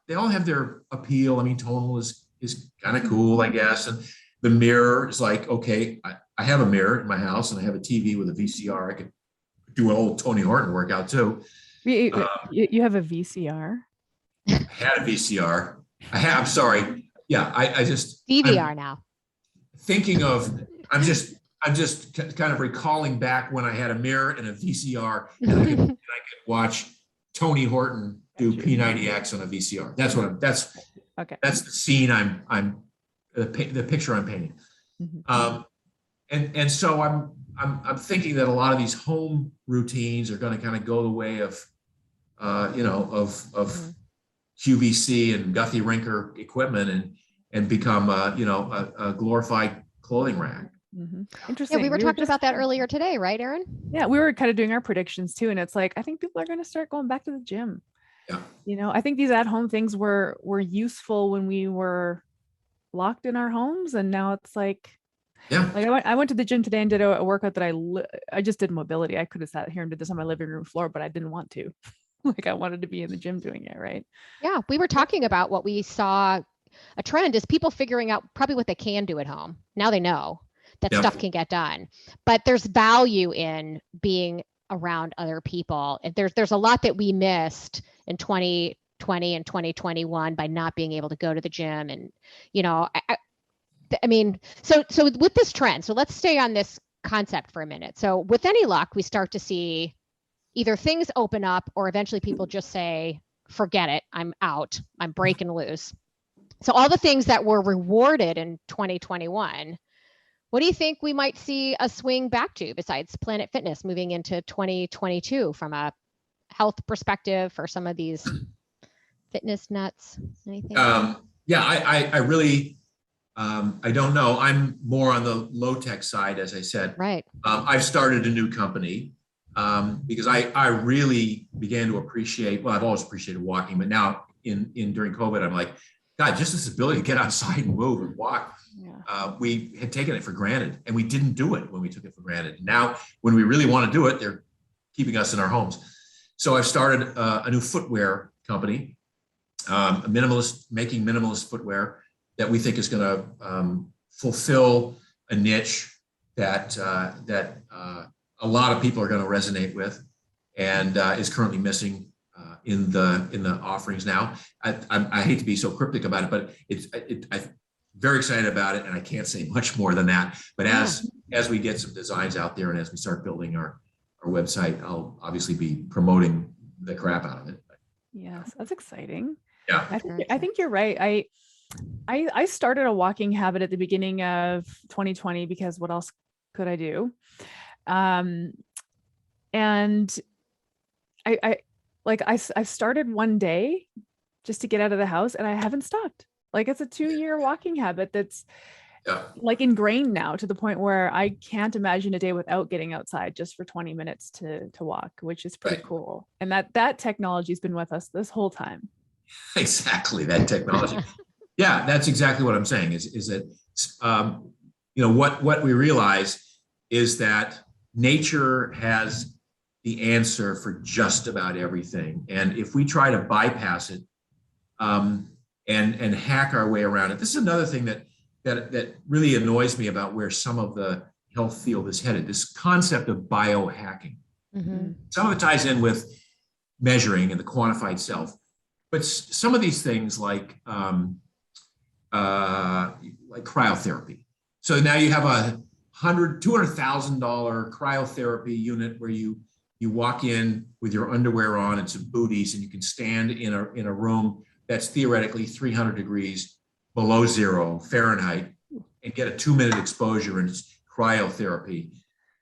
they all have their appeal. I mean, tonal is kind of cool, I guess. And the mirror is like, okay, I have a mirror in my house and I have a TV with a VCR. I could do an old Tony Horton workout too. You have a VCR? I had a VCR. I'm sorry. Yeah, I just DVR now. Thinking of, I'm just kind of recalling back when I had a mirror and a VCR, and I could watch Tony Horton do P90X on a VCR. That's the scene the picture I'm painting. And so I'm thinking that a lot of these home routines are going to kind of go the way of QVC and Guthy Rinker equipment and become a glorified clothing rack. Interesting. Yeah, we were talking about that earlier today, right, Erin? Yeah, we were kind of doing our predictions too, and it's like I think people are going to start going back to the gym. Yeah. I think these at-home things were useful when we were locked in our homes, and now it's like, I went to the gym today and did a workout that I just did mobility. I could have sat here and did this on my living room floor, but I didn't want to. I wanted to be in the gym doing it, right? Yeah, we were talking about what we saw. A trend is people figuring out probably what they can do at home. Now they know that stuff can get done, but there's value in being around other people. And there's a lot that we missed in 2020 and 2021 by not being able to go to the gym. And, I mean, so with this trend, so let's stay on this concept for a minute. So with any luck, we start to see either things open up or eventually people just say, forget it, I'm out, I'm breaking loose. So all the things that were rewarded in 2021, what do you think we might see a swing back to besides Planet Fitness moving into 2022 from a health perspective for some of these fitness nuts? Anything? I really, I don't know. I'm more on the low tech side, as I said. Right. I've started a new company because I really began to appreciate, well, I've always appreciated walking, but now during COVID, I'm like, God, just this ability to get outside and move and walk. We had taken it for granted, and we didn't do it when we took it for granted. Now, when we really want to do it, they're keeping us in our homes. So I've started a new footwear company, making minimalist footwear that we think is going to fulfill a niche that a lot of people are going to resonate with, and is currently missing in the offerings now. I hate to be so cryptic about it, but I'm very excited about it, and I can't say much more than that. But as we get some designs out there and as we start building our website, I'll obviously be promoting the crap out of it. Yes, that's exciting. Yeah, I think you're right. I started a walking habit at the beginning of 2020 because what else could I do? And I started one day just to get out of the house, and I haven't stopped. Like, it's a 2-year walking habit that's like ingrained now, to the point where I can't imagine a day without getting outside just for 20 minutes to walk, which is pretty cool. And that technology has been with us this whole time. Exactly, that technology. Yeah, that's exactly what I'm saying. Is that what we realize is that nature has the answer for just about everything, and if we try to bypass it and hack our way around it, this is another thing that really annoys me about where some of the health field is headed. This concept of biohacking. Mm-hmm. Some of it ties in with measuring and the quantified self, but some of these things like cryotherapy. So now you have a $200,000 cryotherapy unit where you walk in with your underwear on and some booties, and you can stand in a room that's theoretically 300 degrees below 0 Fahrenheit and get a 2-minute exposure, and it's cryotherapy.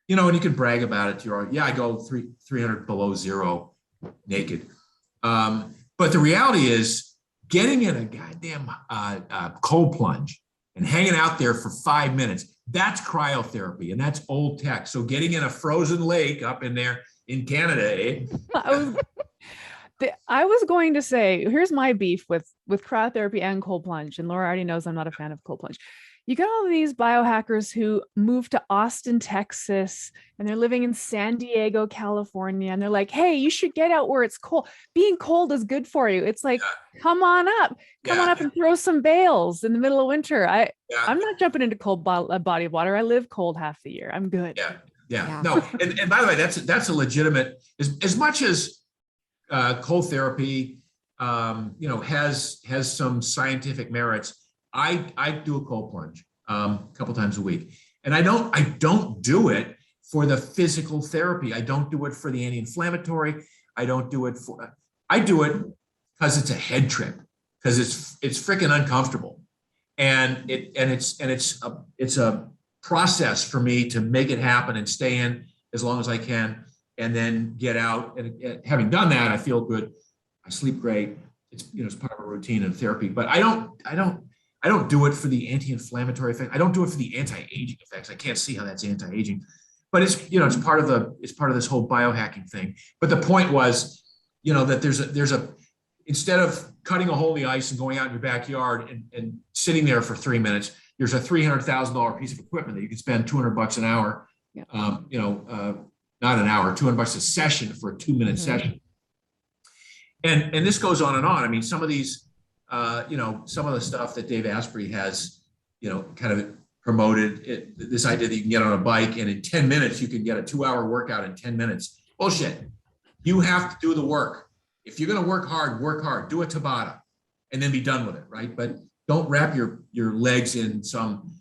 And you can brag about it to your, I go 300 below 0 naked. But the reality is getting in a goddamn cold plunge and hanging out there for 5 minutes, that's cryotherapy, and that's old tech. So getting in a frozen lake up in there in Canada, I was going to say, here's my beef with cryotherapy and cold plunge. And Laura already knows I'm not a fan of cold plunge. You got all these biohackers who moved to Austin, Texas, and they're living in San Diego, California. And they're like, hey, you should get out where it's cold. Being cold is good for you. It's like, come on up and throw some bales in the middle of winter. I'm not jumping into cold body of water. I live cold half the year. I'm good. Yeah. No. And by the way, that's a legitimate, as much as cold therapy, has some scientific merits. I do a cold plunge a couple times a week, and I don't do it for the physical therapy. I don't do it for the anti-inflammatory. I do it because it's a head trip, because it's freaking uncomfortable, and it's a process for me to make it happen and stay in as long as I can, and then get out. And having done that, I feel good. I sleep great. It's part of a routine and therapy. But I don't do it for the anti-inflammatory effect. I don't do it for the anti-aging effects. I can't see how that's anti-aging. But it's part of this whole biohacking thing. But the point was, that there's a instead of cutting a hole in the ice and going out in your backyard and sitting there for 3 minutes, there's a $300,000 piece of equipment that you can spend $200 an hour. Not an hour, $200 a session for a 2-minute session. And this goes on and on. I mean, some of these, some of the stuff that Dave Asprey has, kind of promoted, this idea that you can get on a bike and in 10 minutes, you can get a 2-hour workout in 10 minutes. Bullshit. You have to do the work. If you're going to work hard, do a Tabata and then be done with it, right? But don't wrap your legs in some,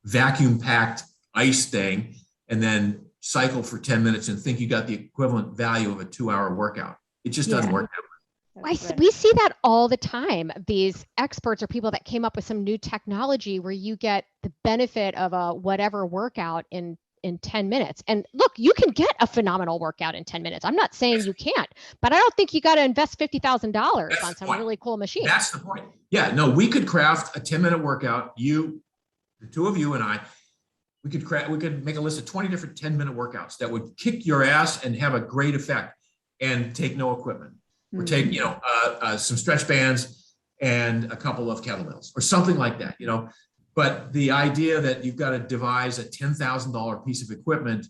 vacuum packed ice thing and then cycle for 10 minutes and think you got the equivalent value of a 2-hour workout. It just doesn't work that way. We see that all the time. These experts or people that came up with some new technology where you get the benefit of a whatever workout in 10 minutes. And look, you can get a phenomenal workout in 10 minutes. I'm not saying you can't, but I don't think you got to invest $50,000 on some really cool machine. That's the point. Yeah, no, we could craft a 10-minute workout. The two of you and I, we could make a list of 20 different 10-minute workouts that would kick your ass and have a great effect and take no equipment. Or take, some stretch bands and a couple of kettlebells or something like that, But the idea that you've got to devise a $10,000 piece of equipment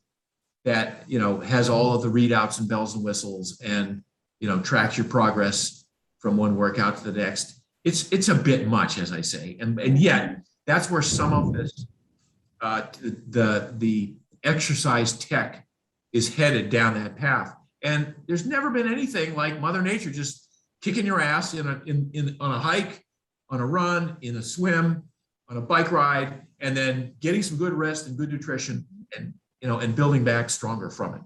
that, has all of the readouts and bells and whistles and, tracks your progress from one workout to the next, it's a bit much, as I say. And yet that's where some of this, the exercise tech is headed down that path. And there's never been anything like Mother Nature just kicking your ass on a hike, on a run, in a swim, on a bike ride, and then getting some good rest and good nutrition and building back stronger from it.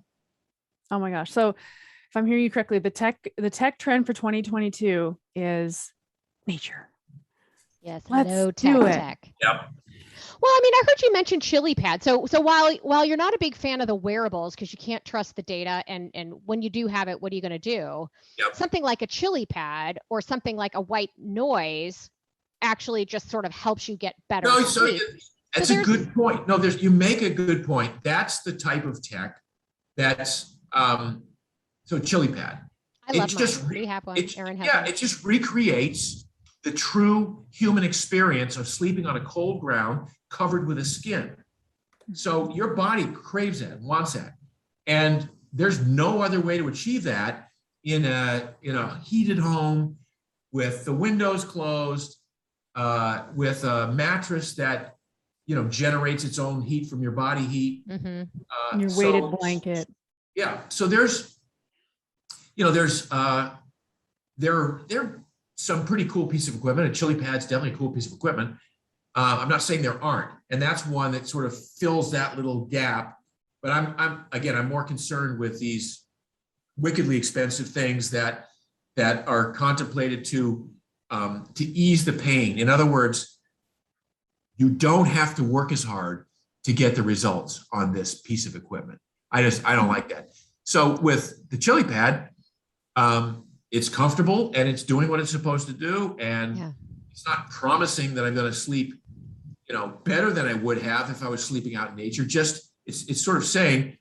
Oh my gosh. So if I'm hearing you correctly, the tech trend for 2022 is nature. Yes, let's no do it. tech. Yep. Well, I mean, I heard you mention chili pad. So while you're not a big fan of the wearables because you can't trust the data, and when you do have it, what are you going to do? Yep. Something like a chili pad or something like a white noise actually just sort of helps you get better sleep. That's a good point. No, you make a good point. That's the type of tech that's so chili pad. I love mine. We have one. Aaron has one. It just recreates the true human experience of sleeping on a cold ground covered with a skin. So your body craves that, wants that. And there's no other way to achieve that in a heated home with the windows closed, with a mattress that generates its own heat from your body heat. Mm-hmm. Your weighted blanket. Yeah. So there are some pretty cool pieces of equipment. A chili pad's definitely a cool piece of equipment. I'm not saying there aren't, and that's one that sort of fills that little gap. But I'm more concerned with these wickedly expensive things that are contemplated to ease the pain. In other words, you don't have to work as hard to get the results on this piece of equipment. I don't like that. So with the chili pad, it's comfortable and it's doing what it's supposed to do, and it's not promising that I'm going to sleep, better than I would have if I was sleeping out in nature. Just it's sort of saying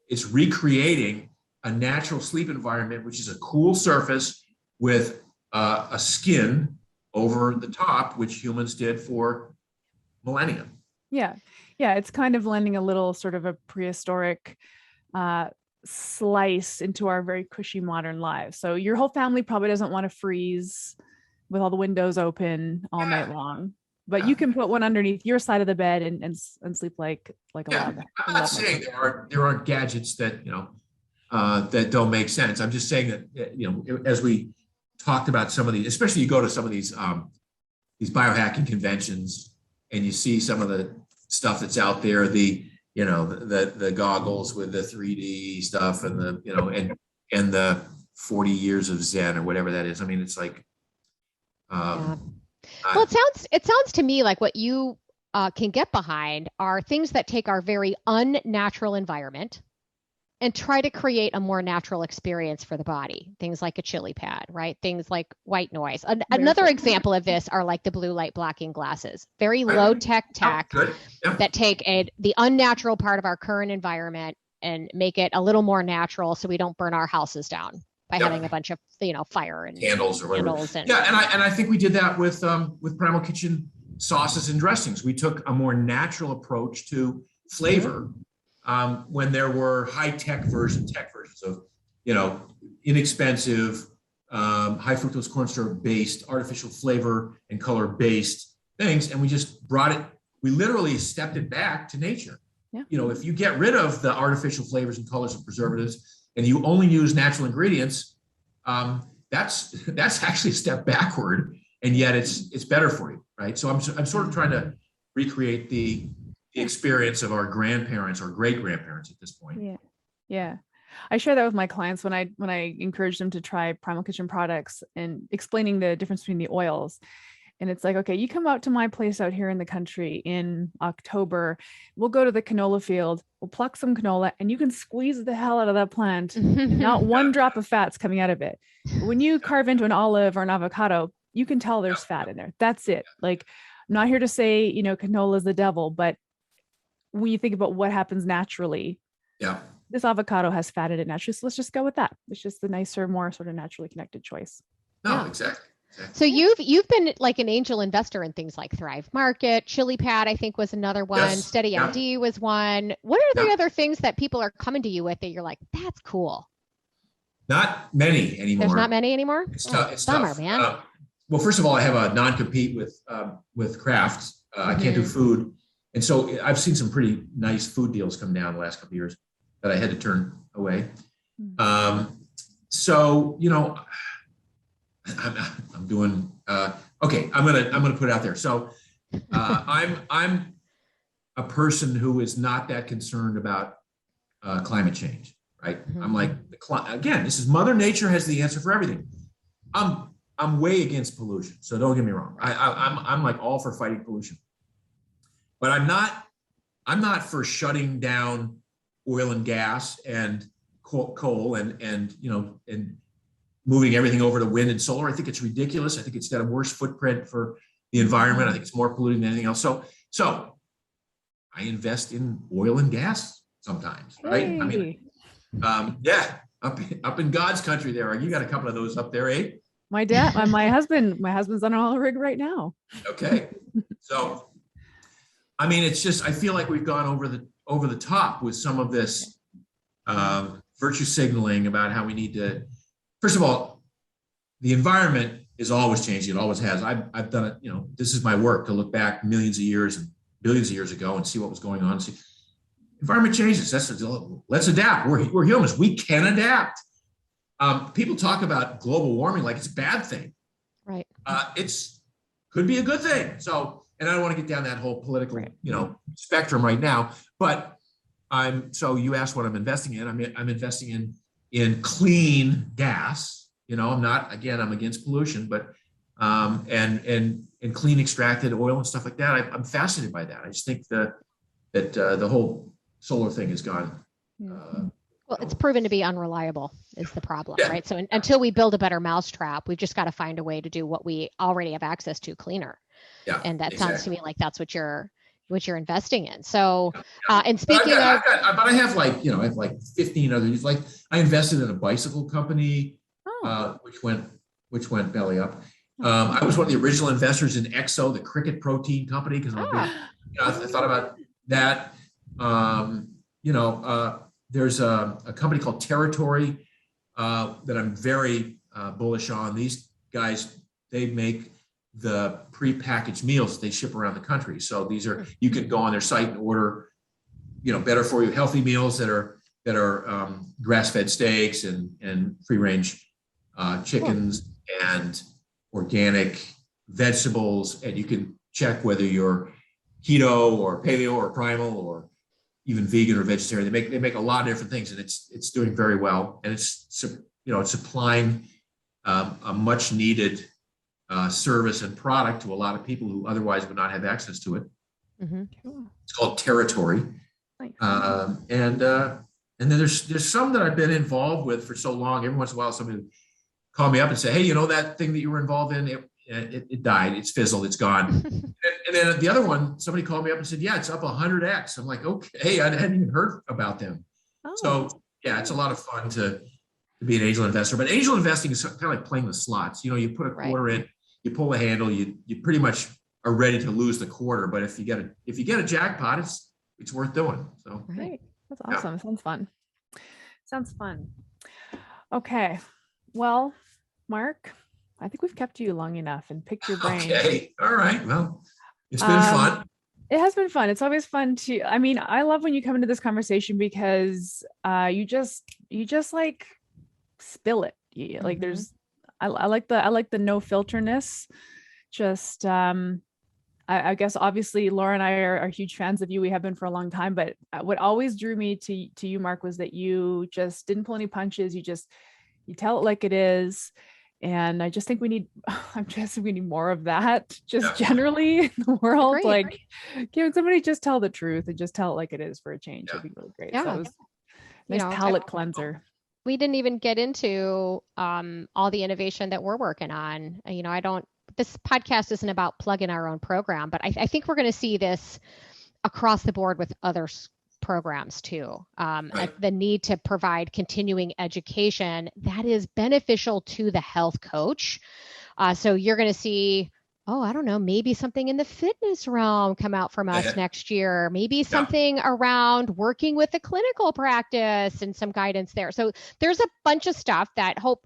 it's recreating a natural sleep environment, which is a cool surface with a skin over the top, which humans did for millennia. Yeah. It's kind of lending a little sort of a prehistoric slice into our very cushy modern lives. So your whole family probably doesn't want to freeze with all the windows open all night long, but you can put one underneath your side of the bed and sleep like a log. I'm not saying there aren't gadgets that that don't make sense. I'm just saying that as we talked about some of these, especially you go to some of these biohacking conventions and you see some of the stuff that's out there, the goggles with the 3D stuff and and the 40 years of Zen or whatever that is. I mean, it's like, well, it sounds to me like what you can get behind are things that take our very unnatural environment and try to create a more natural experience for the body. Things like a chili pad, right? Things like white noise. Another example of this are like the blue light blocking glasses, very low tech that take the unnatural part of our current environment and make it a little more natural so we don't burn our houses down by having a bunch of fire and candles or whatever. And I think we did that with Primal Kitchen sauces and dressings. We took a more natural approach to flavor. When there were high-tech versions of, inexpensive, high fructose corn syrup based, artificial flavor and color based things. And we just we literally stepped it back to nature. Yeah. If you get rid of the artificial flavors and colors and preservatives and you only use natural ingredients, that's actually a step backward. And yet it's better for you, right? So I'm sort of trying to recreate the experience of our grandparents or great grandparents at this point. Yeah. I share that with my clients when I encourage them to try Primal Kitchen products and explaining the difference between the oils. And it's like, okay, you come out to my place out here in the country in October, we'll go to the canola field, we'll pluck some canola and you can squeeze the hell out of that plant. Not one drop of fat's coming out of it. When you carve into an olive or an avocado, you can tell there's fat in there. That's it. Like, I'm not here to say, canola is the devil, but when you think about what happens naturally, this avocado has fat in it naturally. So let's just go with that. It's just the nicer, more sort of naturally connected choice. No, exactly. So you've been like an angel investor in things like Thrive Market, Chili Pad, I think was another one. Yes. Steady MD was one. What are the other things that people are coming to you with that you're like, that's cool? Not many anymore. There's not many anymore? It's bummer, tough. Man. Well, first of all, I have a non-compete with Kraft. I can't do food. And so I've seen some pretty nice food deals come down the last couple of years that I had to turn away. So, I'm doing, okay, I'm going to put it out there. So I'm a person who is not that concerned about climate change, right? I'm like, again, this is Mother Nature has the answer for everything. I'm way against pollution. So don't get me wrong. I'm like all for fighting pollution. But I'm not for shutting down oil and gas and coal and moving everything over to wind and solar. I think it's ridiculous. I think it's got a worse footprint for the environment. I think it's more polluting than anything else. So I invest in oil and gas sometimes, right? Hey. I mean, up in God's country there. You got a couple of those up there, eh? My husband's on an oil rig right now. Okay. So, I mean, it's just, I feel like we've gone over the top with some of this virtue signaling about how we need to, first of all, the environment is always changing. It always has. I've done it, this is my work to look back millions of years and billions of years ago and see what was going on. See, environment changes. Let's adapt. We're humans. We can adapt. People talk about global warming like it's a bad thing. Right. It's could be a good thing. So, and I don't want to get down that whole political, spectrum right now. But so you asked what I'm investing in. I'm investing in clean gas. I'm against pollution, but and clean extracted oil and stuff like that. I'm fascinated by that. I just think that the whole solar thing has gone. Well, it's proven to be unreliable is the problem, Yeah. right? So until we build a better mousetrap, we've just got to find a way to do what we already have access to cleaner. Yeah, And that exactly. sounds to me like that's what you're investing in. So, and But speaking of, I have I have like 15 others. Like I invested in a bicycle company, which went belly up. I was one of the original investors in Exo, the cricket protein company, because I thought about that. There's a company called Territory that I'm very bullish on. These guys, they make the prepackaged meals they ship around the country. So these are, you can go on their site and order, better for you, healthy meals that are grass-fed steaks and free-range chickens and organic vegetables. And you can check whether you're keto or paleo or primal or even vegan or vegetarian. They make a lot of different things, and it's doing very well. And it's supplying a much needed service and product to a lot of people who otherwise would not have access to it. mm-hmm. It's called Territory. Nice. And then there's some that I've been involved with for so long. Every once in a while, somebody would call me up and say, "Hey, that thing that you were involved in, it died, it's fizzled, it's gone." and then the other one, somebody called me up and said, "Yeah, it's up 100x." I'm like, okay, I hadn't even heard about them. Oh. So yeah, it's a lot of fun to be an angel investor. But angel investing is kind of like playing the slots. You put a quarter in, you pull the handle, you pretty much are ready to lose the quarter. But if you get a jackpot, it's worth doing. So Great. That's awesome. Yeah. Sounds fun. Okay. Well, Mark, I think we've kept you long enough and picked your brain. Okay. All right. Well, it's been fun. It has been fun. It's always fun I love when you come into this conversation because you just like spill it. Like I like the no filterness. Just I guess obviously Laura and I are huge fans of you. We have been for a long time, but what always drew me to you, Mark, was that you just didn't pull any punches. You tell it like it is. And I just think we need more of that generally in the world. Great. Like, can somebody just tell the truth and just tell it like it is for a change? It'd be really great. Yeah. So that was a nice palate cleanser. We didn't even get into all the innovation that we're working on. This podcast isn't about plugging our own program, but I think we're going to see this across the board with other programs too. The need to provide continuing education that is beneficial to the health coach. So you're going to see, I don't know, maybe something in the fitness realm come out from us next year, maybe something around working with a clinical practice and some guidance there. So there's a bunch of stuff that hope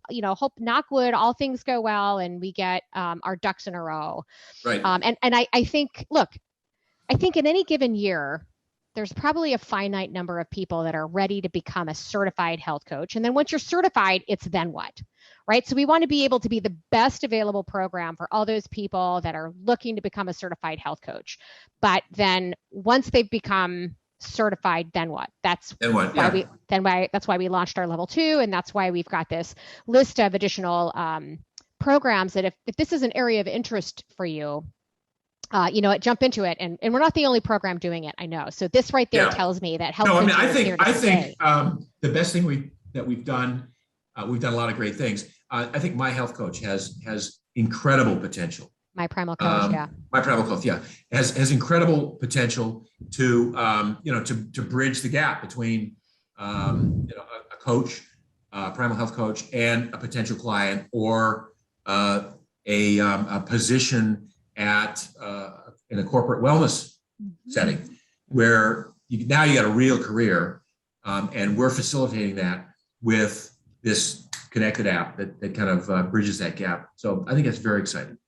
knock wood, all things go well and we get our ducks in a row. Right. And I think in any given year, there's probably a finite number of people that are ready to become a certified health coach. And then once you're certified, it's then what, right? So we want to be able to be the best available program for all those people that are looking to become a certified health coach. But then once they've become certified, then what? That's why we launched our level 2. And that's why we've got this list of additional programs that if this is an area of interest for you, jump into it. And we're not the only program doing it. I know. So this right there tells me that health. I think the best thing we've done a lot of great things. I think My Health Coach has incredible potential. My Primal Coach, My Primal Coach, has incredible potential to bridge the gap between a coach Primal Health Coach and a potential client, or a position at in a corporate wellness setting, where now you got a real career, and we're facilitating that with this connected app that kind of bridges that gap. So I think that's very exciting.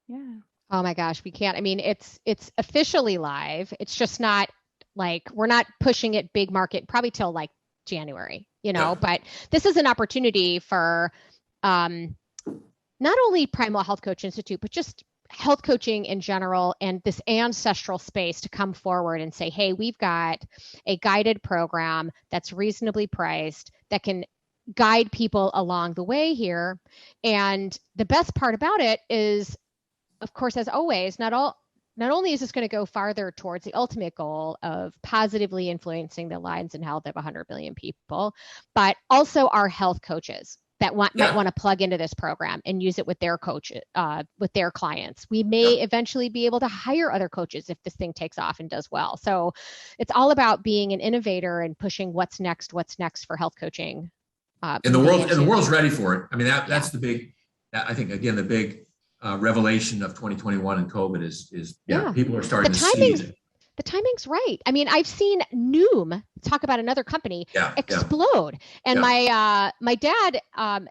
Yeah. Oh my gosh, we can't. I mean, it's officially live. It's just not like, we're not pushing it big market probably till like January, but this is an opportunity for not only Primal Health Coach Institute, but just health coaching in general and this ancestral space to come forward and say, hey, we've got a guided program that's reasonably priced that can guide people along the way here. And the best part about it is, of course, as always, not only is this going to go farther towards the ultimate goal of positively influencing the lives and health of 100 million people, but also our health coaches that might want to plug into this program and use it with their coaches, with their clients. We may eventually be able to hire other coaches if this thing takes off and does well. So it's all about being an innovator and pushing what's next for health coaching. And the world's ready for it. I mean, that's the big, I think, again, the big revelation of 2021 and COVID is people are starting to see it. The timing's right. I mean, I've seen Noom, talk about another company, explode. And my dad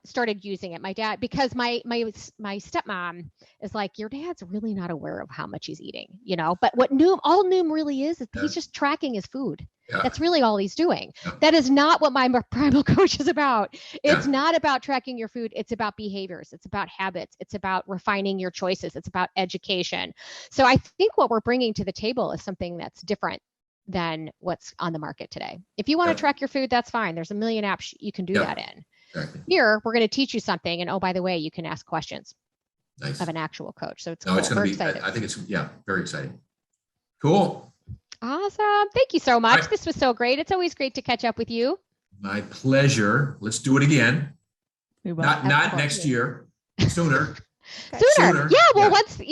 started using it. My dad, because my stepmom is like, your dad's really not aware of how much he's eating, But what all Noom really is he's just tracking his food. Yeah. That's really all he's doing. Yeah. That is not what my Primal Coach is about. It's not about tracking your food. It's about behaviors. It's about habits. It's about refining your choices. It's about education. So I think what we're bringing to the table is something that's different than what's on the market today. If you want to track your food, that's fine. There's a million apps you can do that in. Exactly. Here, we're going to teach you something. And oh, by the way, you can ask questions of an actual coach. So it's cool. It's going to be, excited. I think it's, very exciting. Cool. Awesome. Thank you so much. This was so great. It's always great to catch up with you. My pleasure. Let's do it again. We will. Not next year. Sooner. Sooner. Yeah. Well, once, do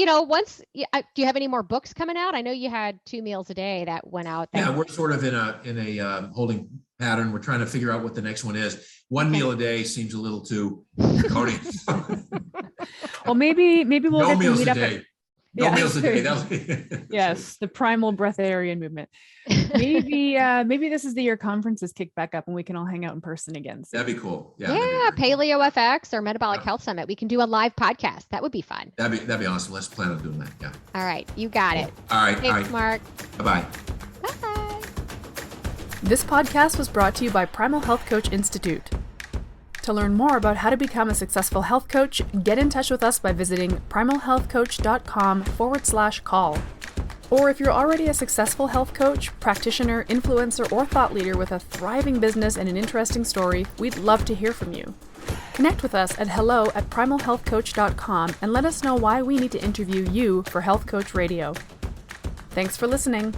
you have any more books coming out? I know you had 2 meals a day that went out. Yeah, we're sort of in a holding pattern. We're trying to figure out what the next one is. 1 meal a day seems a little too draconian. Well, maybe we'll no get meals to meet a up. day. No meals a day. Yes, the primal breatharian movement. Maybe this is the year conferences kick back up and we can all hang out in person again. So. That'd be cool. Yeah, Paleo FX or Metabolic Health Summit. We can do a live podcast. That would be fun. That'd be awesome. Let's plan on doing that. Yeah. All right, you got it. All right. Thanks, Mark. Bye-bye. Bye. This podcast was brought to you by Primal Health Coach Institute. To learn more about how to become a successful health coach, get in touch with us by visiting primalhealthcoach.com/call. Or if you're already a successful health coach, practitioner, influencer, or thought leader with a thriving business and an interesting story, we'd love to hear from you. Connect with us at hello@primalhealthcoach.com and let us know why we need to interview you for Health Coach Radio. Thanks for listening.